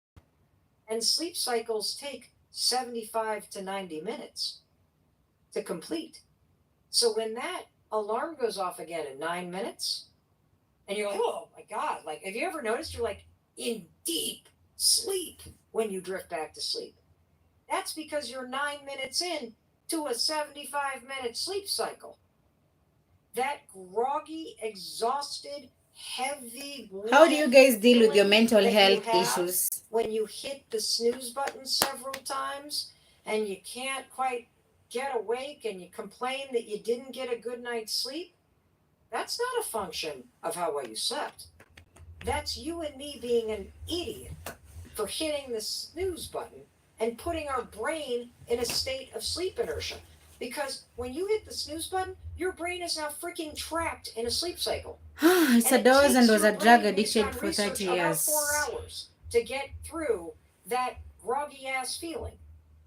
And sleep cycles take 75 to 90 minutes to complete. So when that alarm goes off again in 9 minutes, and you're like, oh my God, like, have you ever noticed you're like in deep sleep when you drift back to sleep? That's because you're 9 minutes in to a 75-minute sleep cycle. That groggy, exhausted, heavy. How do you guys deal with your feeling mental that you health have issues? when you hit the snooze button several times and you can't quite get awake and you complain that you didn't get a good night's sleep? That's not a function of how well you slept. That's you and me being an idiot for hitting the snooze button and putting our brain in a state of sleep inertia. Because when you hit the snooze button, your brain is now freaking trapped in a sleep cycle. It's a And it dose and takes was your a drug brain, based addicted on for research, 30 about years. 4 hours to get through that groggy ass feeling.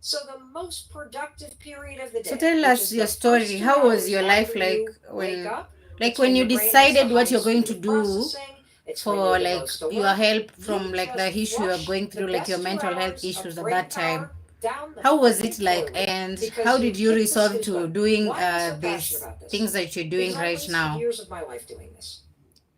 So the most productive period of the day. So tell which us is your the story. first 2 How was hours your life after like you wake when, up, like it's when you your brain has the decided what you're highest going to speed of do processing. It's when for you're the like most your alert. help You from like the just issue you're flush going the through, like your best 2 mental health hours issues of at brain that time? power down the How was freaking it like, toilet and because how you did you hit the resolve snooze to button. doing Why am I so these passionate about this? things that you're doing Because I right wasted now? years of my life doing this.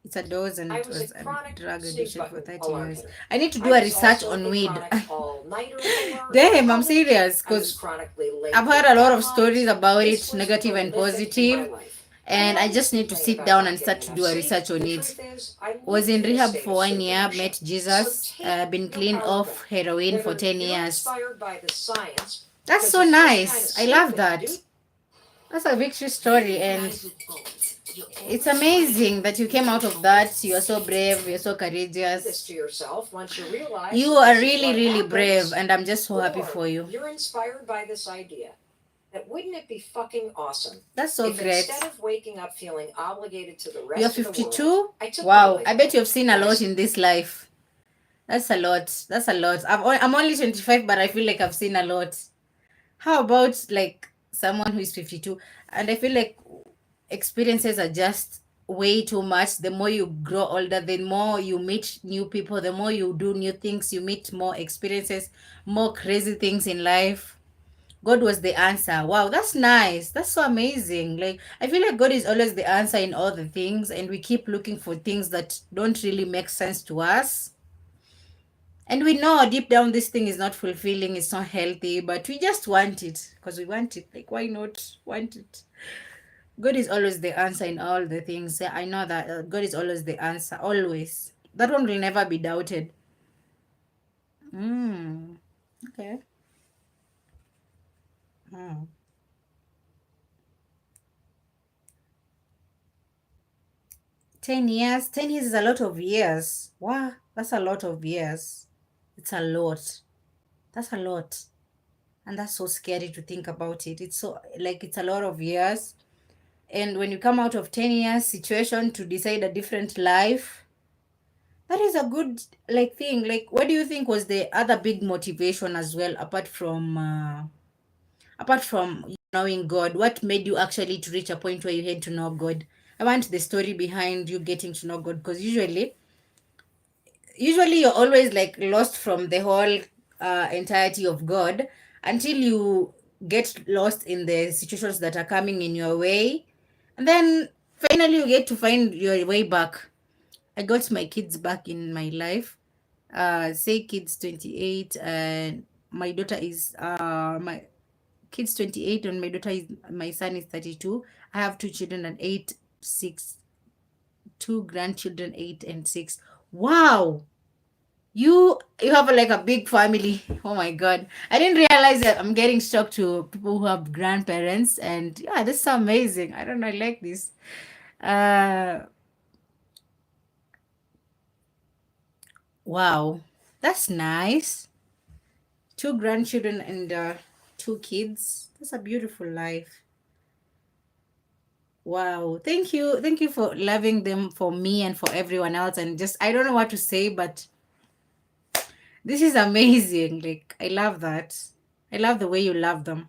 It's a dose and I it was was a a chronic drug snooze addiction for button 30 alarm years. hitter. I need to I do a was research also on a weed. chronic all-nighter puller. Damn, I'm college. serious I was because chronically late I've for heard a lot of deadlines. stories about This it, was negative and prolific in my positive, life. and I always just need to complained sit about down not and start getting to do enough a sleep. research on The it. truth is, I Was lived in in a rehab state for of 1 sleep year, inertia. met So Jesus, take been your clean power off back. heroin for Whether 10 you're years. inspired by the science, That's because so it's this kind of nice. I love stupid that. dude. That's a victory story, and it's amazing that you came out of that. You're so brave, you're so This courageous. to yourself once you realize You that are this is really, what really brave, happens, and I'm just so happy or for you. you're inspired by this idea. that wouldn't it be fucking awesome That's so if great. instead of waking up feeling obligated to the rest You're of the world, 52? I took my Wow, life I bet back. you've seen a lot Guys, in this life. That's a lot. That's a lot. I'm only 25, but I feel like I've seen a lot. How about like someone who is 52? And I feel like experiences are just way too much. The more you grow older, the more you meet new people, the more you do new things, you meet more experiences, more crazy things in life. God was the answer. Wow, that's nice. That's so amazing. Like, I feel like God is always the answer in all the things, and we keep looking for things that don't really make sense to us. And we know deep down this thing is not fulfilling, it's not healthy, but we just want it because we want it. Like, why not want it? God is always the answer in all the things. Yeah, I know that God is always the answer, always. That one will never be doubted. Okay. 10 years. 10 years is a lot of years. Wow, that's a lot of years. It's a lot. That's a lot. And that's so scary to think about it. It's so, like, it's a lot of years. And when you come out of 10 years situation to decide a different life, that is a good, like, thing. Like, what do you think was the other big motivation as well, apart from knowing God? What made you actually to reach a point where you had to know God? I want the story behind you getting to know God, because usually you're always like lost from the whole entirety of God until you get lost in the situations that are coming in your way, and then finally you get to find your way back. I got my kids back in my life. Say kids 28, and my daughter is my kids 28, and my son is 32. I have two children and 8, 6, two grandchildren 8 and 6. Wow, you have like a big family. Oh my god, I didn't realize that. I'm getting shocked to people who have grandparents, and yeah, this is amazing. I don't know, I like this. uh wow, that's nice. Two grandchildren and two kids. That's a beautiful life. Wow, thank you for loving them for me and for everyone else. And just, I don't know what to say, but this is amazing. Like, I love that. I love the way you love them.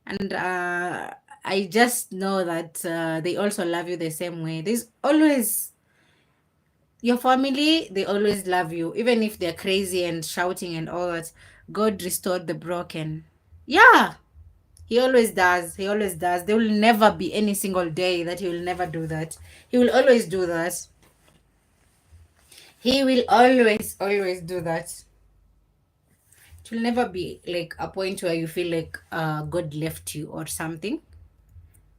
And I just know that they also love you the same way. There's always your family, they always love you, even if they're crazy and shouting and all that. God restored the broken. Yeah, he always does. He always does. There will never be any single day that he will never do that. He will always do that. He will always do that. It will never be like a point where you feel like God left you or something.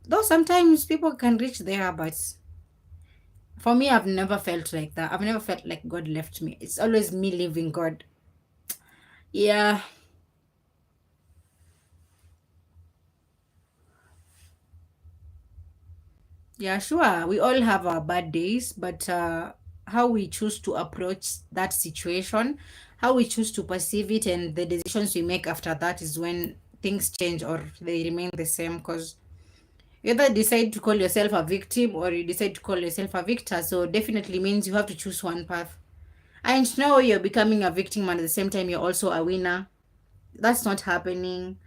Though sometimes people can reach there, but for me, I've never felt like that. I've never felt like God left me. It's always me leaving God. Yeah, yeah, sure. We all have our bad days, but how we choose to approach that situation, how we choose to perceive it, and the decisions we make after that is when things change or they remain the same. Because you either decide to call yourself a victim or you decide to call yourself a victor. So definitely means you have to choose one path. And now you're becoming a victim and at the same time you're also a winner. That's not happening.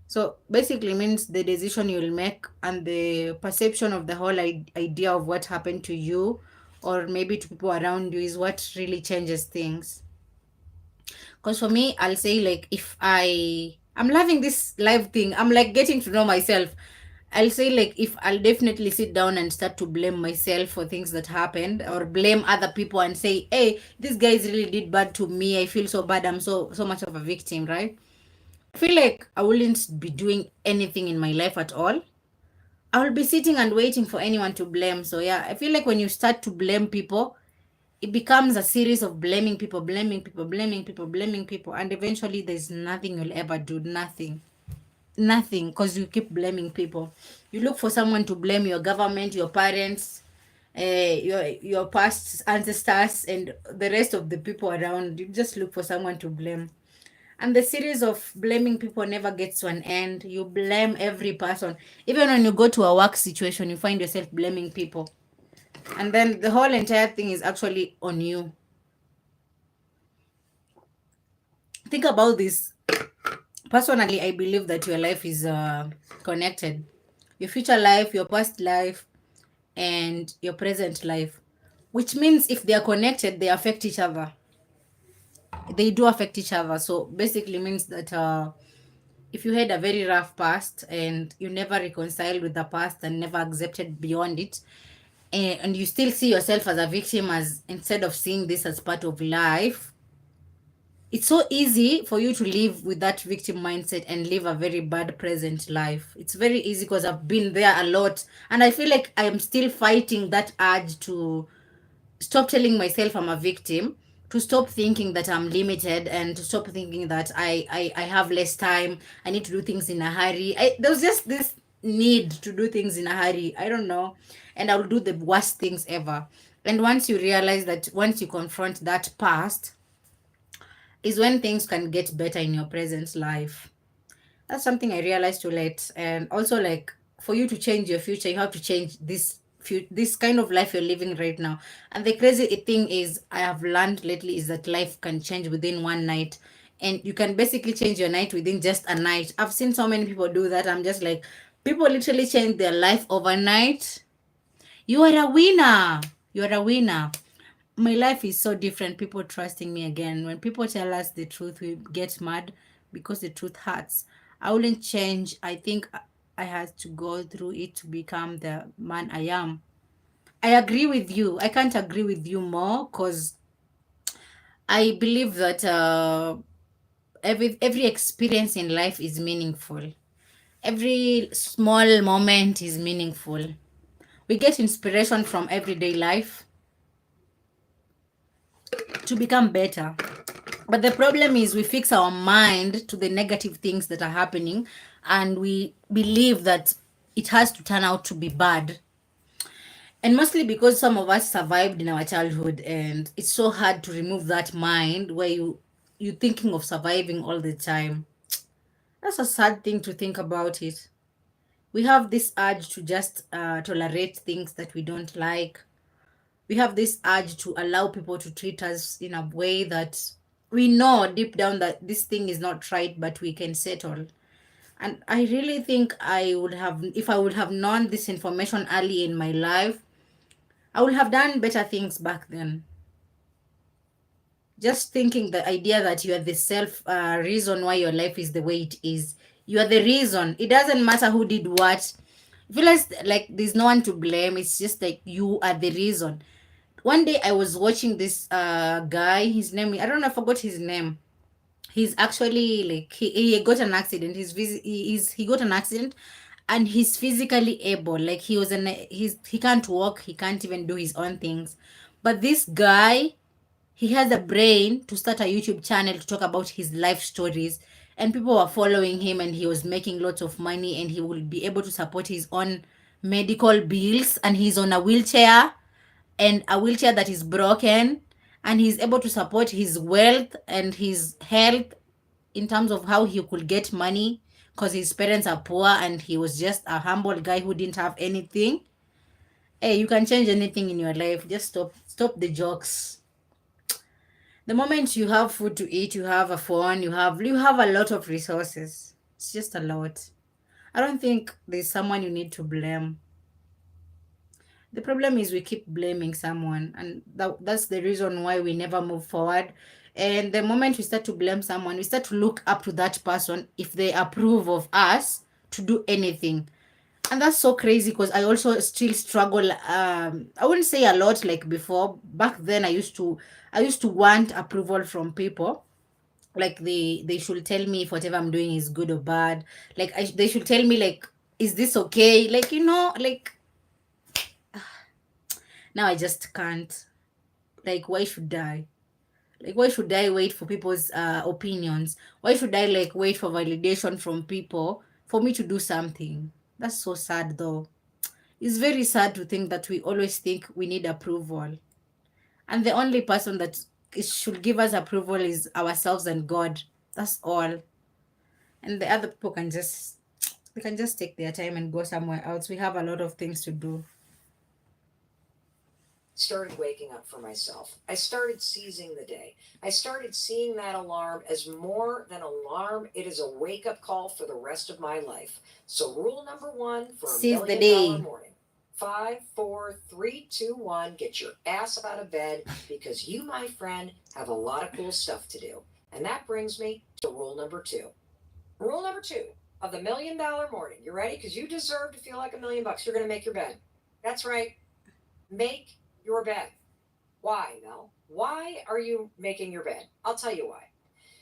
So basically means the decision you'll make and the perception of the whole idea of what happened to you or maybe to people around you is what really changes things. Because for me, I'll say, like, if I'm loving this live thing, I'm like getting to know myself. I'll say, like, if I'll definitely sit down and start to blame myself for things that happened or blame other people and say, hey, these guys really did bad to me. I feel so bad. I'm so much of a victim, right? I feel like I wouldn't be doing anything in my life at all. I will be sitting and waiting for anyone to blame. So yeah, I feel like when you start to blame people, it becomes a series of blaming people, blaming people, blaming people, blaming people, and eventually there's nothing you'll ever do. Nothing, because you keep blaming people. You look for someone to blame: your government, your parents, your past ancestors, and the rest of the people around. You just look for someone to blame. And the series of blaming people never gets to an end. You blame every person. Even when you go to a work situation, you find yourself blaming people. And then the whole entire thing is actually on you. Think about this. Personally, I believe that your life is connected. Your future life, your past life, and your present life. Which means if they are connected, they affect each other. They do affect each other. So basically means that if you had a very rough past and you never reconciled with the past and never accepted beyond it, and you still see yourself as a victim, as instead of seeing this as part of life, it's so easy for you to live with that victim mindset and live a very bad present life. It's very easy because I've been there a lot, and I feel like I am still fighting that urge to stop telling myself I'm a victim, to stop thinking that I'm limited, and to stop thinking that I have less time, I need to do things in a hurry. There was just this need to do things in a hurry. I don't know. And I'll do the worst things ever. And once you realize that, once you confront that past, is when things can get better in your present life. That's something I realized too late. And also, like, for you to change your future, you have to change this kind of life you're living right now. And the crazy thing is, I have learned lately is that life can change within one night, and you can basically change your night within just a night. I've seen so many people do that. I'm just like, people literally change their life overnight. You are a winner. You are a winner. My life is so different. People trusting me again. When people tell us the truth, we get mad because the truth hurts. I wouldn't change. I think I had to go through it to become the man I am. I agree with you. I can't agree with you more because I believe that every experience in life is meaningful. Every small moment is meaningful. We get inspiration from everyday life to become better. But the problem is we fix our mind to the negative things that are happening, and we believe that it has to turn out to be bad. And mostly because some of us survived in our childhood, and it's so hard to remove that mind where you thinking of surviving all the time. That's a sad thing to think about it. We have this urge to just tolerate things that we don't like. We have this urge to allow people to treat us in a way that we know deep down that this thing is not right, but we can settle. And I really think I would have, if I would have known this information early in my life, I would have done better things back then. Just thinking the idea that you are the self reason why your life is the way it is. You are the reason. It doesn't matter who did what. I feel like there's no one to blame. It's just like you are the reason. One day I was watching this guy. His name, I don't know, I forgot his name. He's actually like he got an accident. He got an accident, and he's physically able. Like he can't walk. He can't even do his own things. But this guy, he has a brain to start a YouTube channel to talk about his life stories, and people were following him, and he was making lots of money, and he will be able to support his own medical bills, and he's on a wheelchair, and a wheelchair that is broken, and he's able to support his wealth and his health in terms of how he could get money because his parents are poor and he was just a humble guy who didn't have anything. Hey, you can change anything in your life. Just stop the jokes. The moment you have food to eat, you have a phone, you have a lot of resources. It's just a lot. I don't think there's someone you need to blame. The problem is we keep blaming someone, and that's the reason why we never move forward. And the moment we start to blame someone, we start to look up to that person if they approve of us to do anything. And that's so crazy because I also still struggle. I wouldn't say a lot like before. Back then, I used to want approval from people. Like they should tell me if whatever I'm doing is good or bad. Like they should tell me like, is this okay? Like, like now I just can't. Like, why should I? Like, why should I wait for people's opinions? Why should I like wait for validation from people for me to do something? That's so sad though. It's very sad to think that we always think we need approval. And the only person that should give us approval is ourselves and God. That's all. And the other people can just they can just take their time and go somewhere else. We have a lot of things to do. Started waking up for myself. I started seizing the day. I started seeing that alarm as more than alarm. It is a wake up call for the rest of my life. So rule number one for a Seize the $1 million day. morning. 5, 4, 3, 2, 1. Get your ass out of bed because you, my friend, have a lot of cool stuff to do. And that brings me to rule number 2. Rule number 2 of the $1 million morning. You ready? Because you deserve to feel like $1 million. You're going to make your bed. That's right. Make your bed. Why, Mel? Why are you making your bed? I'll tell you why.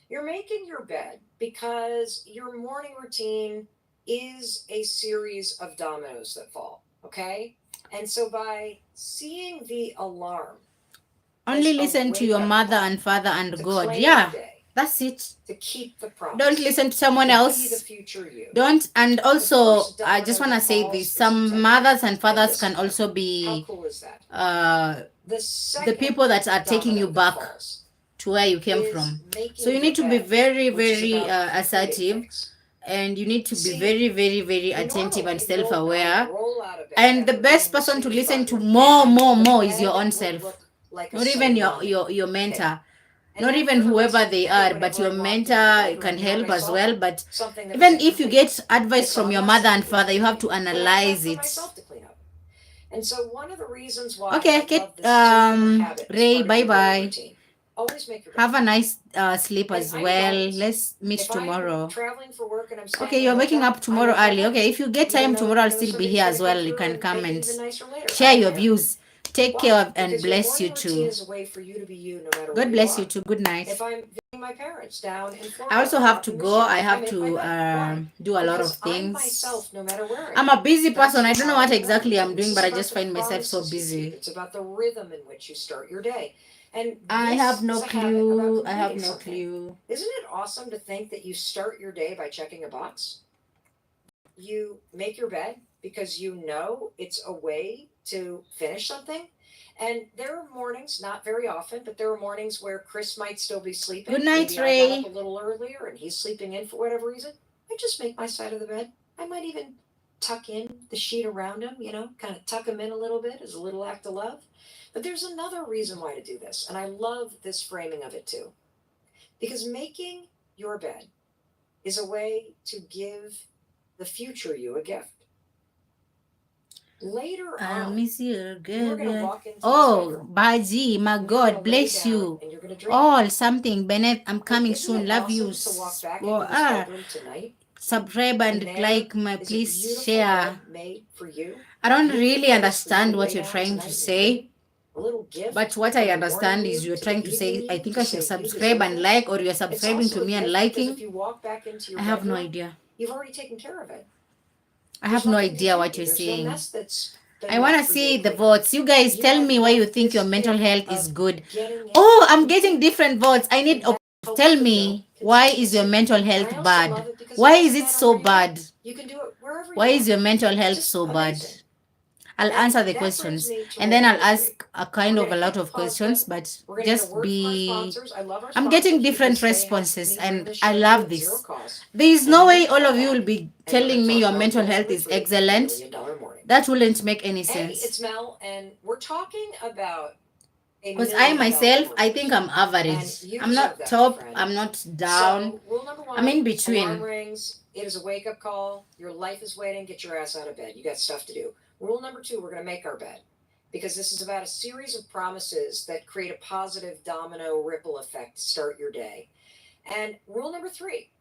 You're making your bed because your morning routine is a series of dominoes that fall, okay? And so by seeing the alarm Only as a listen to your wake-up mother call and father and to God. claim Yeah, your day, that's it. to keep the promise, Don't listen to someone to be the else. future you. Don't. And also, first I just domino want to that say falls this: is some integrity mothers and and fathers can discipline. also How be cool is that? the The second people that are taking domino you that back falls to where you came is from. making So you your need to be bed, very, which is very about keeping assertive, things. and you need to be See, very, very, very attentive and normally you'll not self-aware. roll out of bed And the after best hitting the person to snooze listen to button more, and more, the more is your bed own would self. look like a Not even your tsunami pit. mentor, And not then even for the whoever rest of the they day, are, but whenever your I walked into the mentor can bedroom, you know what help I as saw? well. But Something that was even if you incomplete. get I advice saw from a your mess mother that and needed father, you have to cleaning, but I left analyze for it. myself to clean up. And so one of the reasons why Okay, I okay. love this super habit as Ray, part of bye your morning bye. routine. Always make your bed. Have a nice sleep And as I need well. always. Let's meet If I'm tomorrow. traveling for work and I'm staying Okay, in a you're waking hotel, up I tomorrow make my early. bed. Okay, if you get Even time though tomorrow, you I'll know still be somebody's here gonna as come well. You through can and come make it and even nicer later. I share don't your care. views. Take Why? care and Because your bless you morning routine too. is a way for you to be you no matter God where you bless you are. too. Good night. If I'm visiting my parents down in I Florida also or have up to in go. I Michigan, I have make to my bed. Why? do a lot of Because I'm things. myself no matter where I I'm go. a busy That's person. I don't know how what the exactly morning I'm routine. doing, This but is I about just the find myself so promises you keep. busy. It's about the rhythm in which you start your day. And I this have no is a habit about clue. I have completing no something. clue. Isn't it awesome to think that you start your day by checking a box? You make your bed because you know it's a way to finish something. And there are mornings, not very often, but there are mornings where Chris might still be sleeping. Good night, Maybe I got up a Ray. little earlier and he's sleeping in for whatever reason. I just make my side of the bed. I might even tuck in the sheet around him, kind of tuck him in a little bit as a little act of love. But there's another reason why to do this, and I love this framing of it too. Because making your bed is a way to give the future you a gift. Later I'll on, miss you, you are girl. going to walk into this Oh, bedroom Baji, my and you're going to God, lay bless down you. and you're going to dream. All something, Bennett. I'm And coming isn't soon. it Love you. awesome to walk back into this bedroom tonight Subscribe and and there like my, is a please beautiful share. bed made for you? I don't Beautiful really place for you to understand what lay you're down trying tonight to and say, dream. A little gift but what from I the morning understand is you you're to trying the to say, evening I you think to I should say you subscribe deserve and this. like, or you're It's subscribing to also a me and gift because liking. if you walk back into your I have no bedroom, idea. you've already taken care of it. I There's have no nothing to idea what do. you're There's no saying. mess that's I been want left to for you to see the clean up. votes. You guys You tell have me why you left think your this mental gift health is of good. getting it Oh, I'm getting complete. different votes. I need And that helps tell to me, build why is your consistency. mental And I health also bad? love it because it Why is doesn't it matter so where you go. bad? You can do it wherever Why you is are. your mental It's health just so bad? amazing. I'll And answer the that brings questions me to and rule then I'll number 3. ask a We're kind of going a to lot hit the of pause questions, button. but We're going to get a just word from our be. sponsors. I love our I'm getting sponsors different because they help responses me bring and this I show to love you at zero this. cost. There is When no we way all come of you will back, be and we're telling going to me talk your about mental rule health number is 3 of the excellent. $1 Million Morning. That wouldn't make any Hey, sense. it's Mel, and we're talking about a $1 Because I million myself, I morning think routine. I'm average. And you I'm deserve not that, my top, friend. I'm not down. So, rule number I'm in 1, alarm between. rings. It is a wake up call. Your life is waiting. Get your ass out of bed. You got stuff to do. Rule number 2, we're going to make our bed because this is about a series of promises that create a positive domino ripple effect to start your day. And rule number 3,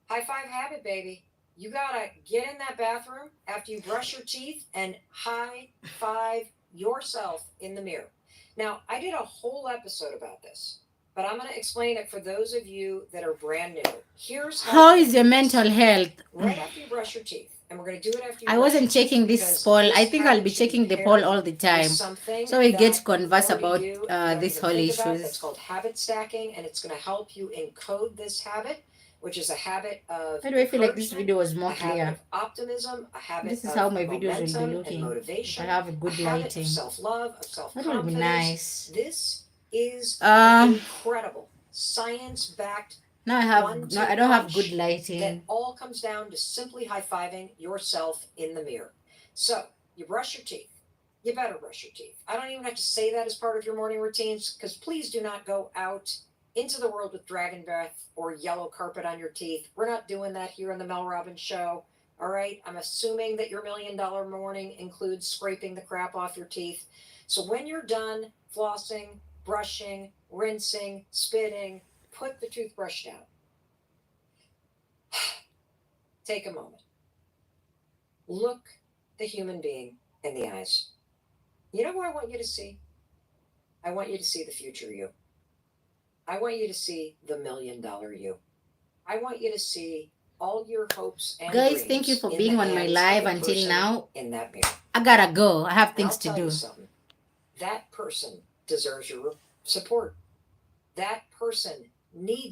high five habit, baby. You got to get in that bathroom after you brush your teeth and high five yourself in the mirror. Now, I did a whole episode about this, but I'm going to explain it for those of you that are brand new. Here's How you is your do this. mental health? Right after you brush your teeth, and we're going to do it after you I brush wasn't your teeth checking this because poll. I this think I'll habit be should checking the poll paired all the with time. something So we get that to converse already about do, don't this even whole think about. issues. It's called habit stacking, and it's going to help you encode this habit, which is a habit of Why do I feel like this encouragement, video was a more habit clear? of optimism, a habit This is of how my videos will momentum be and looking. If I motivation, have a a good habit lighting. of self-love, of That self-confidence. will be nice. This is an Um, incredible science-backed Now I have One, no, two I don't have punch. good That lighting. all comes down to simply high-fiving yourself in the mirror. So you brush your teeth. You better brush your teeth. I don't even have to say that as part of your morning routines, because please do not go out into the world with dragon breath or yellow carpet on your teeth. We're not doing that here on the Mel Robbins Show. All right. I'm assuming that your $1 million morning includes scraping the crap off your teeth. So when you're done flossing, brushing, rinsing, spitting, put the toothbrush down. Take a moment. Look the human being in the eyes. You know who I want you to see? I want you to see the future you. I want you to see the $1 million you. I want you to see all your hopes and Guys, thank you dreams for in being the on my hands live of the until person now. in that mirror. I gotta go. I have And things I'll to tell you do. something. That person deserves your support. That person needs